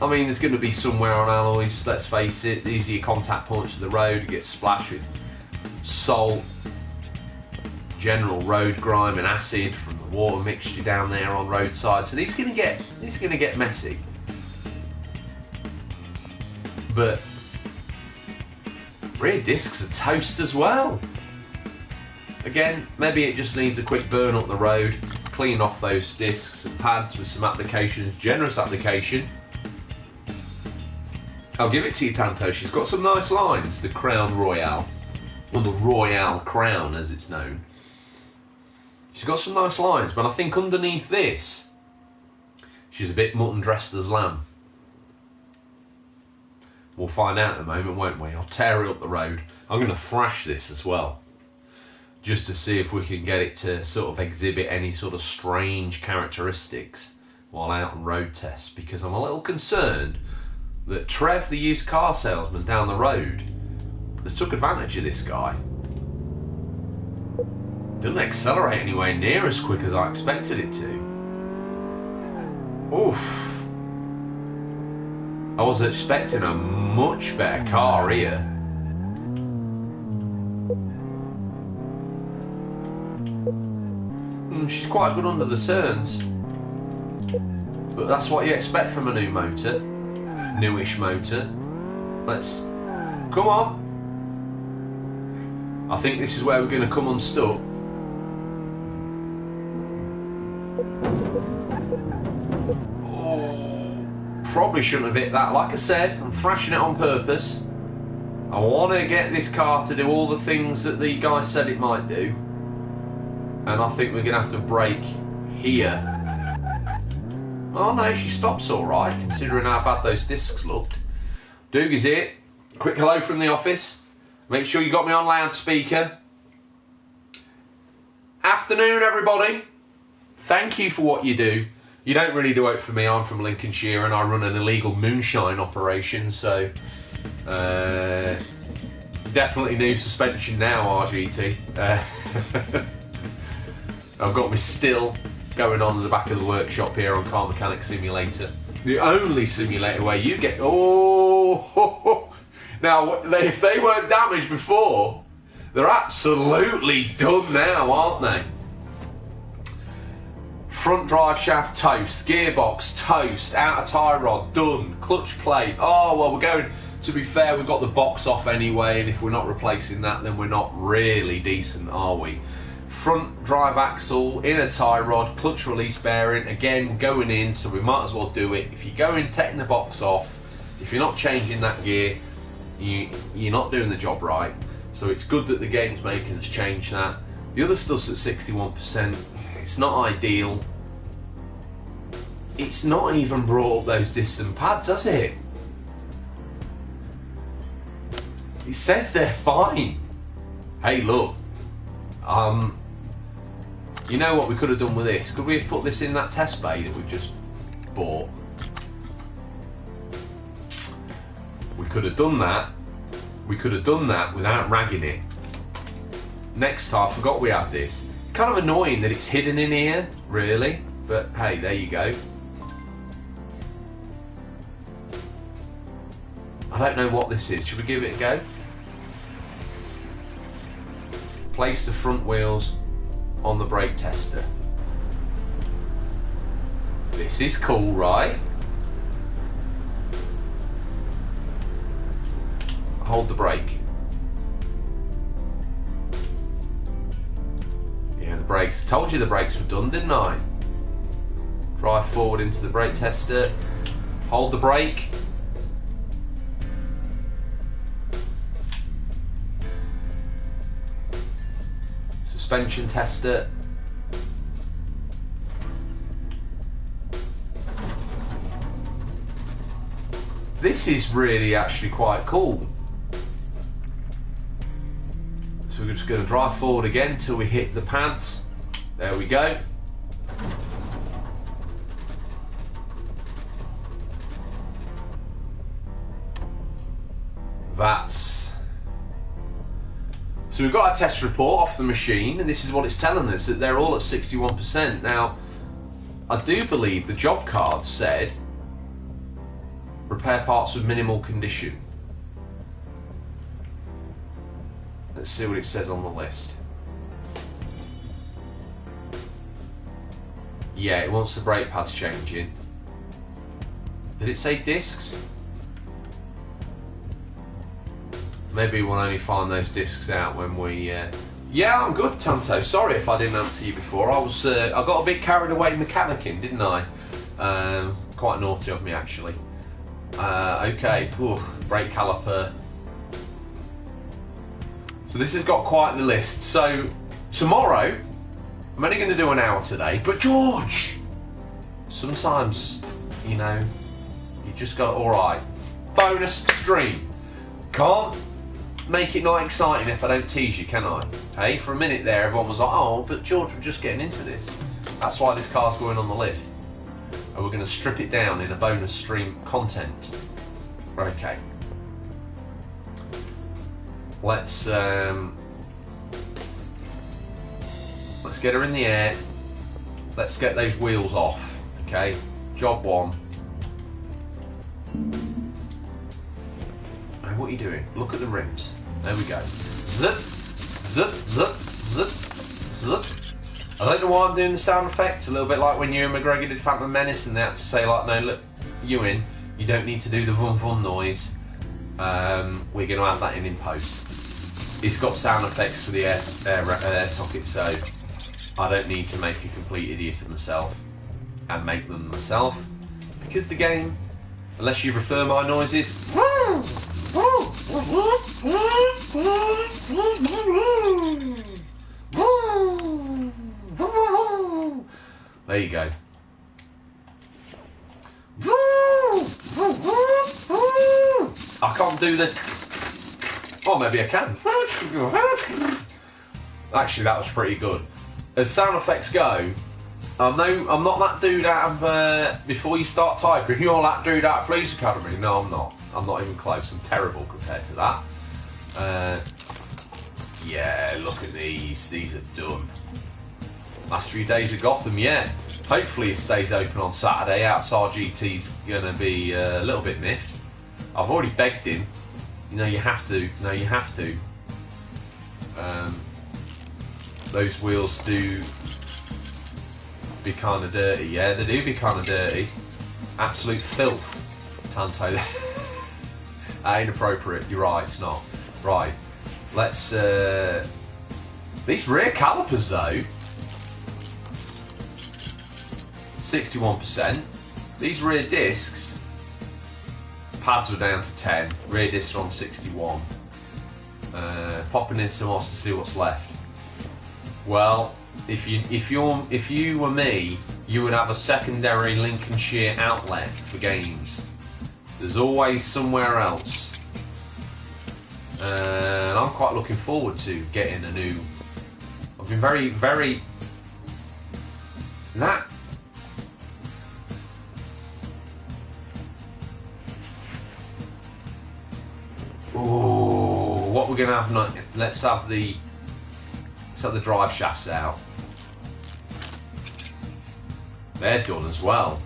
I mean, there's going to be some wear on alloys, let's face it. These are your contact points of the road. You get splashed with salt, general road grime and acid from the water mixture down there on roadside. So these are going to get messy. But rear discs are toast as well. Again, maybe it just needs a quick burn up the road, clean off those discs and pads with some applications, generous application. I'll give it to you, Tanto. She's got some nice lines. The Crown Royale, or the Royale Crown as it's known. She's got some nice lines, but I think underneath this, she's a bit mutton dressed as lamb. We'll find out in a moment, won't we? I'll tear it up the road. I'm going to thrash this as well, just to see if we can get it to sort of exhibit any sort of strange characteristics while out on road tests, because I'm a little concerned that Trev, the used car salesman down the road, has took advantage of this guy. Doesn't accelerate anywhere near as quick as I expected it to. Oof. I was expecting a much better car here. She's quite good under the turns, but that's what you expect from a new motor. Newish motor. Let's come on. I think this is where we're going to come unstuck. Oh, probably shouldn't have hit that. Like I said, I'm thrashing it on purpose. I want to get this car to do all the things that the guy said it might do, and I think we're going to have to brake here. Oh no, she stops all right, considering how bad those discs looked. Doog is here. Quick hello from the office. Make sure you got me on loudspeaker. Afternoon, everybody. Thank you for what you do. You don't really do it for me. I'm from Lincolnshire and I run an illegal moonshine operation, so definitely new suspension now, RGT. I've got my still going on in the back of the workshop here on Car Mechanic Simulator. The only simulator where you get... Oh! Now, if they weren't damaged before, they're absolutely done now, aren't they? Front drive shaft toast, gearbox toast, outer tie rod done, clutch plate. Oh, well, we're going... To be fair, we've got the box off anyway, and if we're not replacing that, then we're not really decent, are we? Front drive axle, inner tie rod, clutch release bearing, again, going in, so we might as well do it. If you go in, taking the box off, if you're not changing that gear, you're not doing the job right. So it's good that the game's making us change that. The other stuff's at 61%. It's not ideal. It's not even brought up those discs and pads, has it? It says they're fine. Hey, look. You know what we could have done with this? Could we have put this in that test bay that we've just bought? We could have done that. We could have done that without ragging it. Next time, I forgot we had this. Kind of annoying that it's hidden in here, really. But hey, there you go. I don't know what this is. Should we give it a go? Place the front wheels on the brake tester. This is cool, right? Hold the brake. Yeah, the brakes. Told you the brakes were done, didn't I? Drive forward into the brake tester. Hold the brake. Suspension tester. This is really actually quite cool. So we're just going to drive forward again until we hit the pads. There we go. So we've got our test report off the machine, and this is what it's telling us, that they're all at 61%. Now, I do believe the job card said repair parts with minimal condition. Let's see what it says on the list. Yeah, it wants the brake pads changing. Did it say discs? Maybe we'll only find those discs out when we... Yeah, I'm good, Tanto. Sorry if I didn't answer you before. I got a bit carried away mechanicking, didn't I? Quite naughty of me, actually. Okay, ooh, brake caliper. So this has got quite the list. So tomorrow, I'm only going to do an hour today. But George, sometimes, you know, you just go, all right, bonus stream. Can't make it not exciting if I don't tease you, can I? Hey, for a minute there, everyone was like, oh, but George, we're just getting into this. That's why this car's going on the lift. And we're going to strip it down in a bonus stream content. Okay. Let's get her in the air. Let's get those wheels off. Okay. Job one. Hey, what are you doing? Look at the rims. There we go. Zip, zip, zip, zip, zip. I don't know why I'm doing the sound effect. A little bit like when Ewan McGregor did Phantom Menace and they had to say like, no, look, Ewan, you don't need to do the vum vum noise. We're going to add that in post. It's got sound effects for the air socket, so I don't need to make a complete idiot of myself and make them myself, because the game, unless you prefer my noises, there you go. I can't do the... Oh, maybe I can. Actually, that was pretty good. As sound effects go, I'm not that dude out of... before you start typing, you're that dude out of Police Academy. No, I'm not. I'm not even close. I'm terrible compared to that. Yeah, look at these. These are done. Last few days of Gotham, yeah. Hopefully it stays open on Saturday. Outside GT's going to be a little bit miffed. I've already begged him. You know, you have to. No, you have to. Those wheels do be kind of dirty. Yeah, they do be kind of dirty. Absolute filth. Tanto. That ain't appropriate. You're right, it's not. Right. Let's... these rear calipers, though... 61%. These rear discs... Pads were down to 10. Rear discs are on 61. Popping into mods to see what's left. Well, if you were me, you would have a secondary Lincolnshire outlet for games. There's always somewhere else, and I'm quite looking forward to getting a new. I've been very that. Oh, what we're gonna have? Let's have the drive shafts out. They're done as well.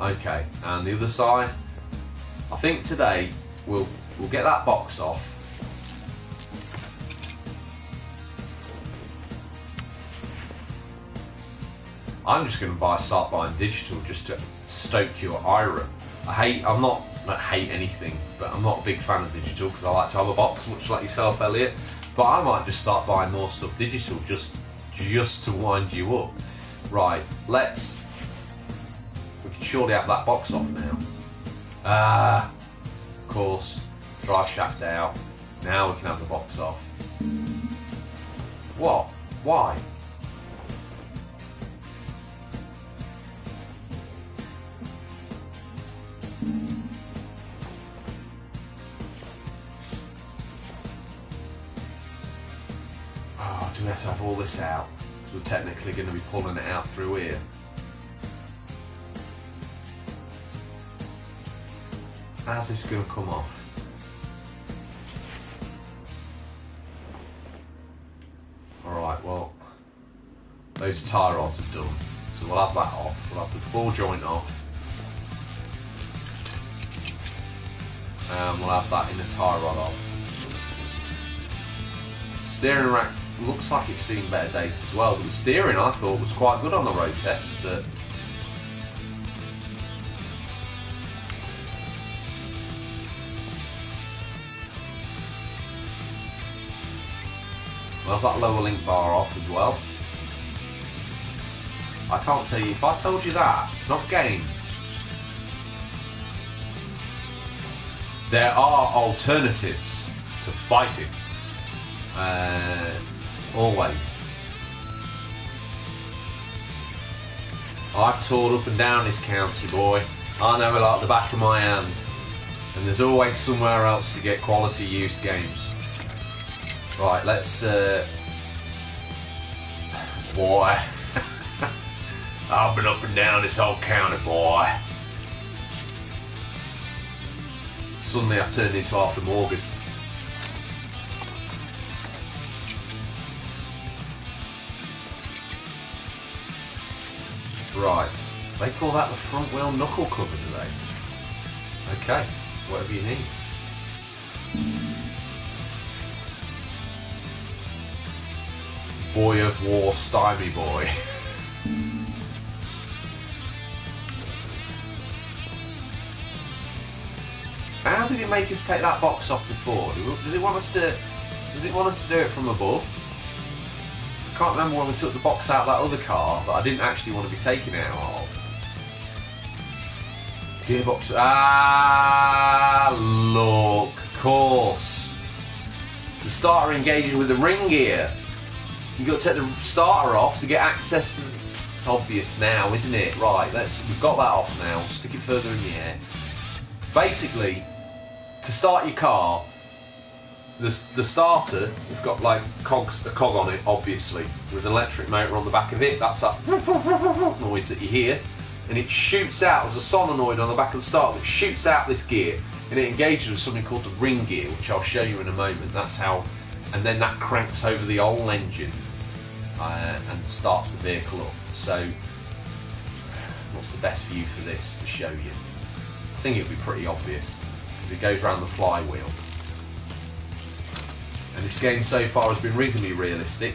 Okay, and the other side. I think today we'll get that box off. I'm just going to start buying digital just to stoke your ira. I don't hate anything, but I'm not a big fan of digital because I like to have a box, much like yourself, Elliot. But I might just start buying more stuff digital just to wind you up. Right, we can surely have that box off now. Of course, drive shaft out. Now we can have the box off. What? Why? Oh, do we have to have all this out? So we're technically going to be pulling it out through here. How's this going to come off? Alright, well, those tie rods are done. So we'll have that off. We'll have the ball joint off. And we'll have that in the tie rod off. Steering rack looks like it's seen better days as well. But the steering I thought was quite good on the road test. But we'll have that lower link bar off as well. I can't tell you, if I told you that, it's not game. There are alternatives to fighting. Always. I've toured up and down this county, boy. I know it like the back of my hand. And there's always somewhere else to get quality used games. Right, let's boy. I've been up and down this whole county, boy. Suddenly I've turned into Arthur Morgan. Right, they call that the front wheel knuckle cover, do they? Okay, whatever you need. Boy of War Stymie Boy. How did it make us take that box off before? Does it want us to do it from above? I can't remember when we took the box out of that other car that I didn't actually want to be taken out of. Gearbox. Ah, look, of course. The starter engages with the ring gear. You've got to take the starter off to get access to. It's obvious now, isn't it? Right, we've got that off now. We'll stick it further in the air. Basically, to start your car, the starter has got like a cog on it, obviously, with an electric motor on the back of it. That's that noise that you hear, and it shoots out. There's a solenoid on the back of the starter that shoots out this gear, and it engages with something called the ring gear, which I'll show you in a moment. That's how, and then that cranks over the old engine. and starts the vehicle up. So what's the best view for this to show you? I think it would be pretty obvious because it goes around the flywheel. And this game so far has been reasonably realistic.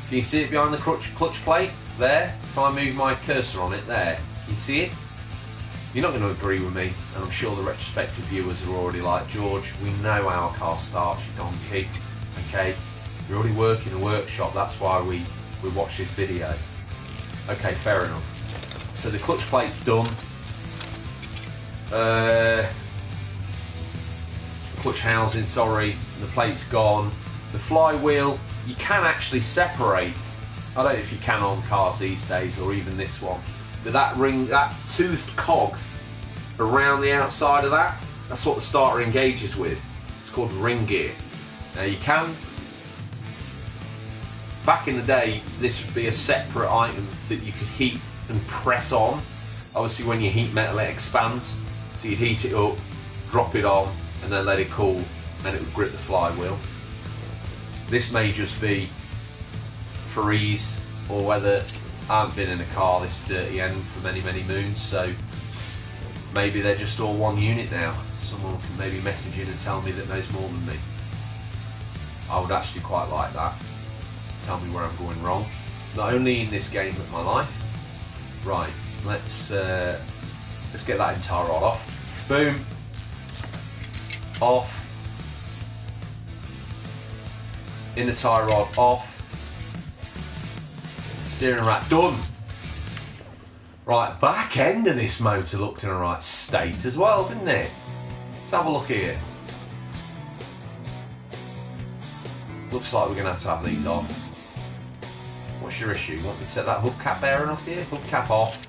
Can you see it behind the clutch plate? There. If I move my cursor on it, there. You see it? You're not going to agree with me, and I'm sure the retrospective viewers are already like, George, we know how a car starts, you donkey. Okay? We already work in a workshop, that's why we watch this video. Okay, fair enough. So the clutch plate's done. The clutch housing, sorry, the plate's gone. The flywheel, you can actually separate. I don't know if you can on cars these days, or even this one. But that ring, that toothed cog around the outside of that, that's what the starter engages with. It's called ring gear. Now you can, back in the day, this would be a separate item that you could heat and press on. Obviously when you heat metal it expands, so you'd heat it up, drop it on, and then let it cool, and it would grip the flywheel. This may just be for ease, or whether I haven't been in a car this dirty end for many moons, so maybe they're just all one unit now. Someone can maybe message in and tell me that knows more than me. I would actually quite like that. Tell me where I'm going wrong. Not only in this game but my life. Right, let's get that entire rod off. Boom. Off. In the tie rod off. Steering rack done. Right, back end of this motor looked in a right state as well, didn't it? Let's have a look here. Looks like we're going to have these off. What's your issue? You want me to take that hubcap bearing off here? Hubcap off.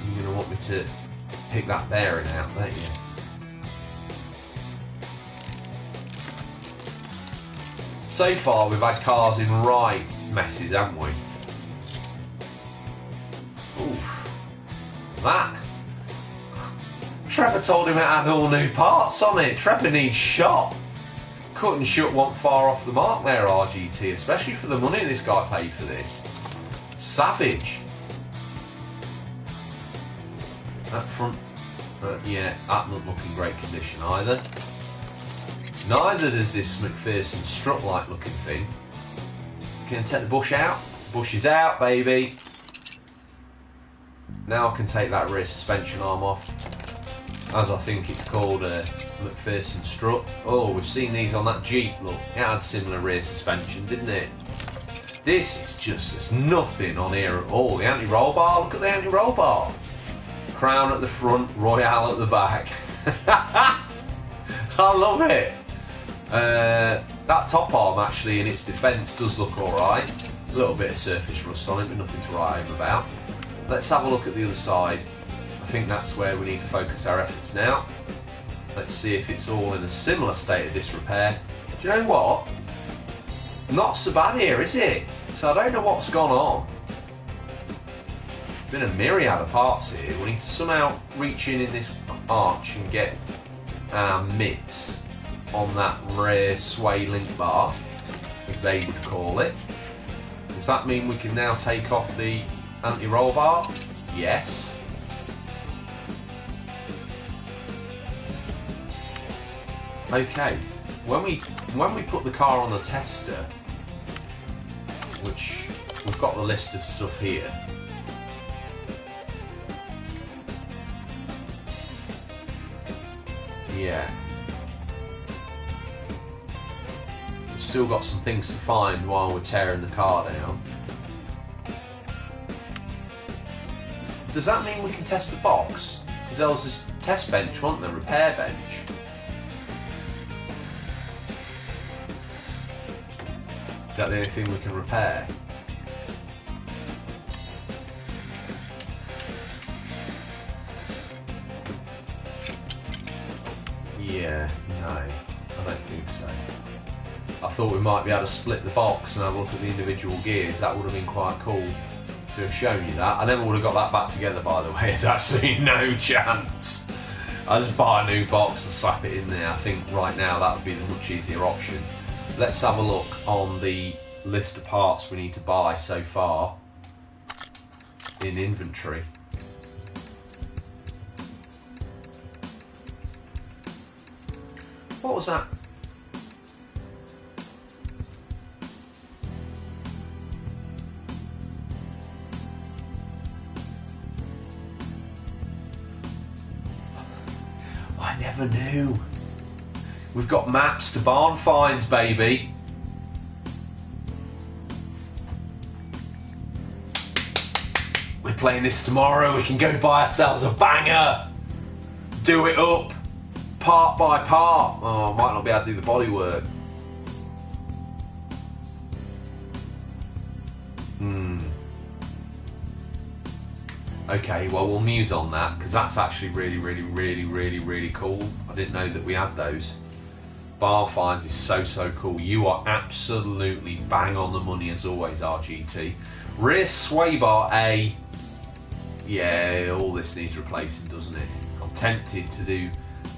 You're going to want me to pick that bearing out, don't you? So far we've had cars in right messes, haven't we? Oof. That. Trevor told him it had all new parts on it. Trevor needs shot. Cut and shut one far off the mark there, RGT, especially for the money this guy paid for this. Savage. That front, yeah, that not looking great condition either. Neither does this McPherson strut-like looking thing. Can I take the bush out? Bush is out, baby. Now I can take that rear suspension arm off. As I think it's called a McPherson strut. Oh, we've seen these on that Jeep, look. It had similar rear suspension, didn't it? This is just, there's nothing on here at all. The anti-roll bar, look at the anti-roll bar. Crown at the front, Royale at the back. I love it. That top arm actually in its defence does look alright. A little bit of surface rust on it, but nothing to write home about. Let's have a look at the other side. I think that's where we need to focus our efforts now. Let's see if it's all in a similar state of disrepair. Do you know what? Not so bad here, is it? So I don't know what's gone on. Been a myriad of parts here. We need to somehow reach in this arch and get our mitts on that rear sway link bar, as they would call it. Does that mean we can now take off the anti-roll bar? Yes. Okay. When we put the car on the tester, which we've got the list of stuff here. Yeah. We've still got some things to find while we're tearing the car down. Does that mean we can test the box? Because there was this test bench, wasn't there? Repair bench. Is that the only thing we can repair? Yeah, no, I don't think so. I thought we might be able to split the box and have a look at the individual gears. That would have been quite cool to have shown you that. I never would have got that back together, by the way. There's absolutely no chance. I just buy a new box and slap it in there. I think right now that would be the much easier option. Let's have a look on the list of parts we need to buy so far in inventory. What was that? I never knew. We've got maps to barn finds, baby. We're playing this tomorrow. We can go buy ourselves a banger. Do it up, part by part. Oh, I might not be able to do the body work. Okay, well, we'll muse on that because that's actually really cool. I didn't know that we had those. Barn finds is so cool. You are absolutely bang on the money as always, RGT. Rear sway bar A. Yeah, all this needs replacing, doesn't it? I'm tempted to do.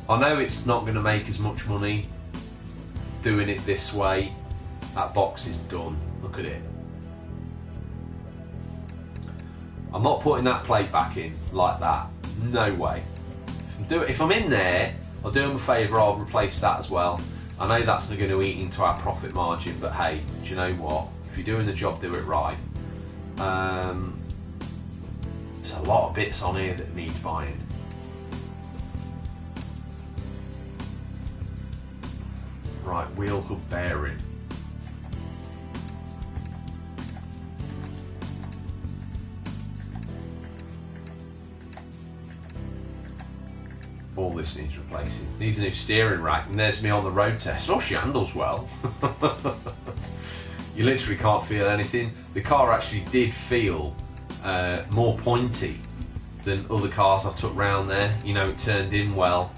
I know it's not going to make as much money doing it this way. That box is done. Look at it. I'm not putting that plate back in like that. No way. If I'm in there, I'll do them a favour, I'll replace that as well. I know that's not going to eat into our profit margin, but hey, do you know what? If you're doing the job, do it right. There's a lot of bits on here that need buying. Right, wheel hub bearing. All this needs replacing. Needs a new steering rack, and there's me on the road test. Oh, she handles well. You literally can't feel anything. The car actually did feel more pointy than other cars I took round there. You know, it turned in well.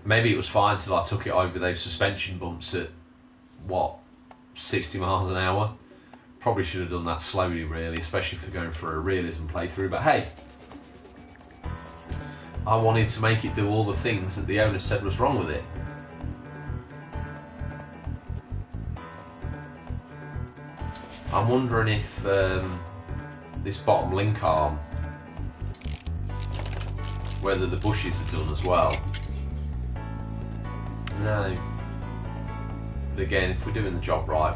Maybe it was fine till I took it over those suspension bumps at, what, 60 miles an hour? Probably should have done that slowly, really, especially for going for a realism playthrough, but hey. I wanted to make it do all the things that the owner said was wrong with it. I'm wondering if this bottom link arm, whether the bushes are done as well. No. But again, if we're doing the job right,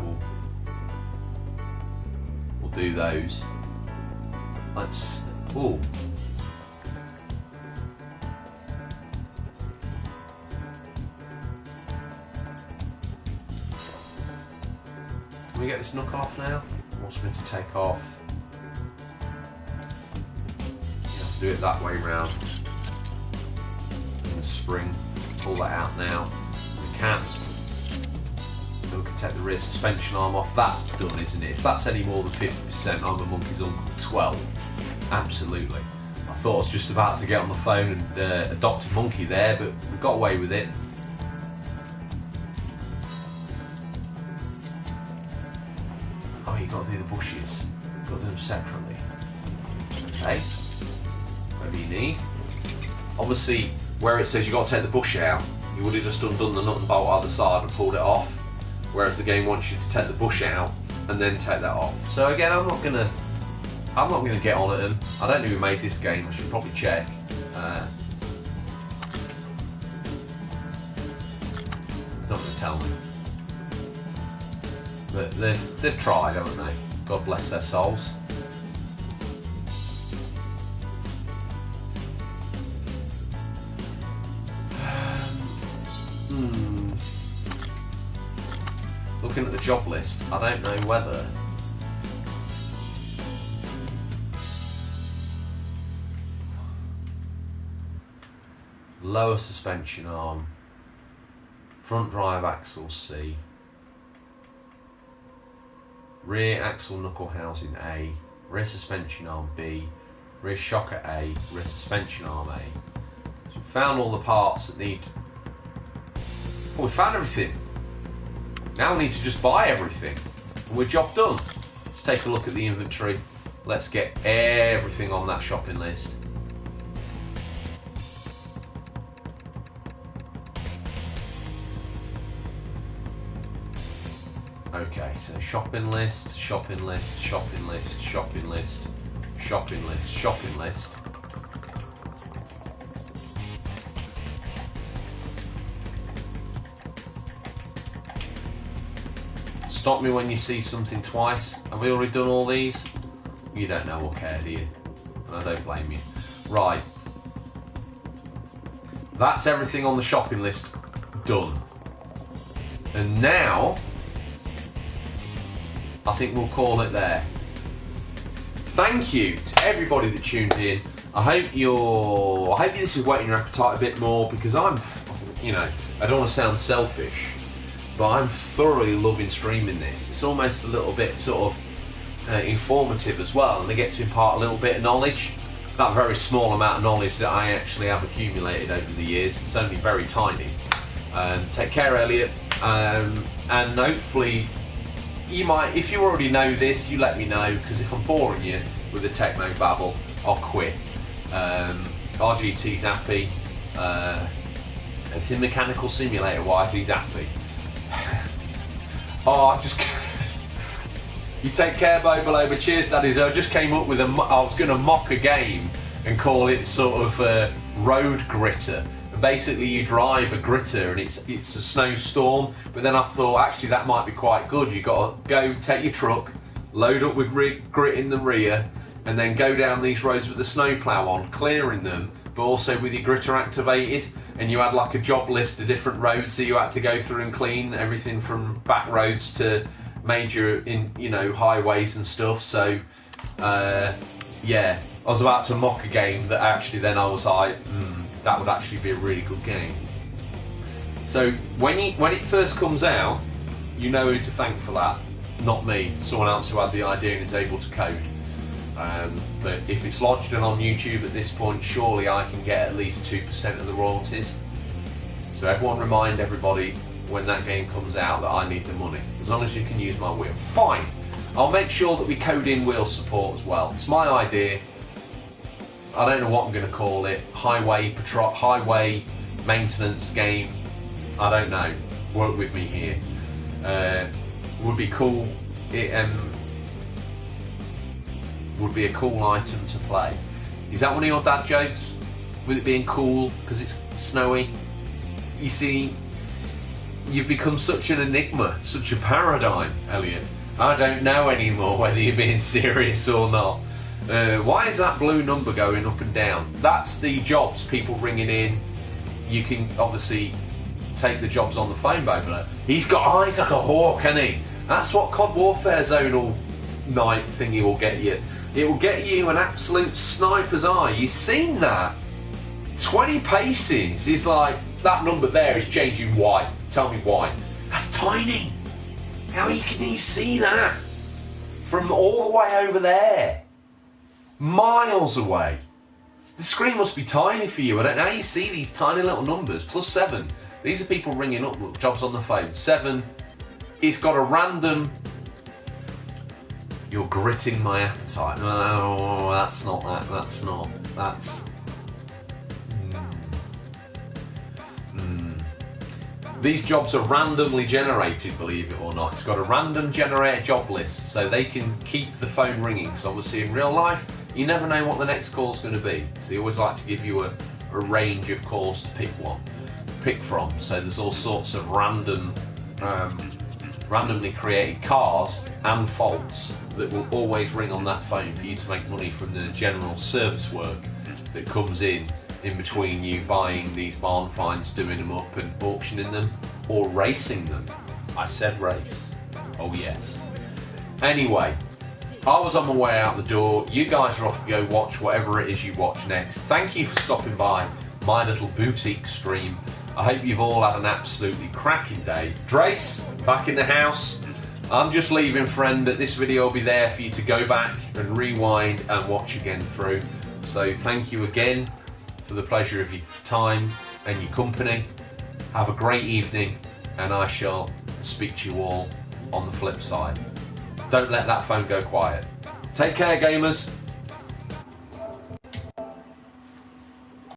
we'll do those. Let's. Ooh. Can we get this nook off now? What's meant to take off? You have to do it that way round. In the spring. Pull that out now. We can. Then we can take the rear suspension arm off. That's done, isn't it? If that's any more than 50%, I'm a monkey's uncle. 12. Absolutely. I thought I was just about to get on the phone and adopt a monkey there, but we got away with it. Oh, you've got to do the bushes. You've got to do them separately. Okay. Whatever you need. Obviously, where it says you've got to take the bush out, you would have just undone the nut and bolt either side and pulled it off. Whereas the game wants you to take the bush out and then take that off. So again, I'm not gonna get on at them. I don't know who made this game. I should probably check. He's not gonna tell me. But they've tried, haven't they? God bless their souls. Looking at the job list, I don't know whether lower suspension arm, front drive axle C, rear axle knuckle housing A, rear suspension arm B, rear shocker A, rear suspension arm A. So we found all the parts that need. Well, we found everything. Now we need to just buy everything. And we're job done. Let's take a look at the inventory. Let's get everything on that shopping list. Okay, so shopping list, shopping list, shopping list, shopping list, shopping list, shopping list. Stop me when you see something twice. Have we already done all these? You don't know or care, do you? And I don't blame you. Right. That's everything on the shopping list done. And now, I think we'll call it there. Thank you to everybody that tuned in. I hope this is whetting your appetite a bit more, because I'm, you know, I don't want to sound selfish, but I'm thoroughly loving streaming this. It's almost a little bit sort of informative as well, and I get to impart a little bit of knowledge. That very small amount of knowledge that I actually have accumulated over the years. It's only very tiny. Take care, Elliot, and hopefully you might, if you already know this, you let me know, because if I'm boring you with the techno babble, I'll quit. RGT's happy. Anything mechanical simulator wise, he's happy. You take care, Bobo. Cheers, daddies. I just came up with I was going to mock a game and call it sort of road gritter. And basically, you drive a gritter and it's a snowstorm. But then I thought actually that might be quite good. You got to go take your truck, load up with grit in the rear, and then go down these roads with the snowplow on, clearing them, but also with your gritter activated. And you had like a job list of different roads that you had to go through and clean, everything from back roads to major highways and stuff. So yeah, I was about to mock a game that actually then I was like, that would actually be a really good game. So when it first comes out, you know who to thank for that. Not me, someone else who had the idea and is able to code. But if it's lodged and on YouTube at this point, surely I can get at least 2% of the royalties. So everyone remind everybody when that game comes out that I need the money. As long as you can use my wheel. Fine. I'll make sure that we code in wheel support as well. It's my idea. I don't know what I'm going to call it. Highway patrol, highway maintenance game. I don't know. Work with me here. Would be cool. Would be a cool item to play. Is that one of your dad jokes? With it being cool because it's snowy? You see, you've become such an enigma, such a paradigm, Elliot. I don't know anymore whether you're being serious or not. Why is that blue number going up and down? That's the jobs, people ringing in. You can obviously take the jobs on the phone, Bobo. He's got eyes like a hawk, hasn't he? That's what COD Warfare Zonal night thingy will get you. It will get you an absolute sniper's eye. You've seen that? 20 paces is like, that number there is changing white. Tell me why. That's tiny. How can you see that? From all the way over there. Miles away. The screen must be tiny for you. I don't know how you see these tiny little numbers. +7. These are people ringing up, look, jobs on the phone. 7. It's got a random... You're gritting my appetite. No, that's not that. That's not. That's... These jobs are randomly generated, believe it or not. It's got a random generator job list, so they can keep the phone ringing. Because obviously in real life, you never know what the next call's going to be. So they always like to give you a range of calls to pick from. So there's all sorts of randomly created cars and faults that will always ring on that phone for you to make money from the general service work that comes in between you buying these barn finds, doing them up and auctioning them, or racing them. I said race. Oh yes. Anyway, I was on my way out the door. You guys are off to go watch whatever it is you watch next. Thank you for stopping by my little boutique stream. I hope you've all had an absolutely cracking day. Drace, back in the house. I'm just leaving, friend, but this video will be there for you to go back and rewind and watch again through. So thank you again for the pleasure of your time and your company. Have a great evening, and I shall speak to you all on the flip side. Don't let that phone go quiet. Take care, gamers.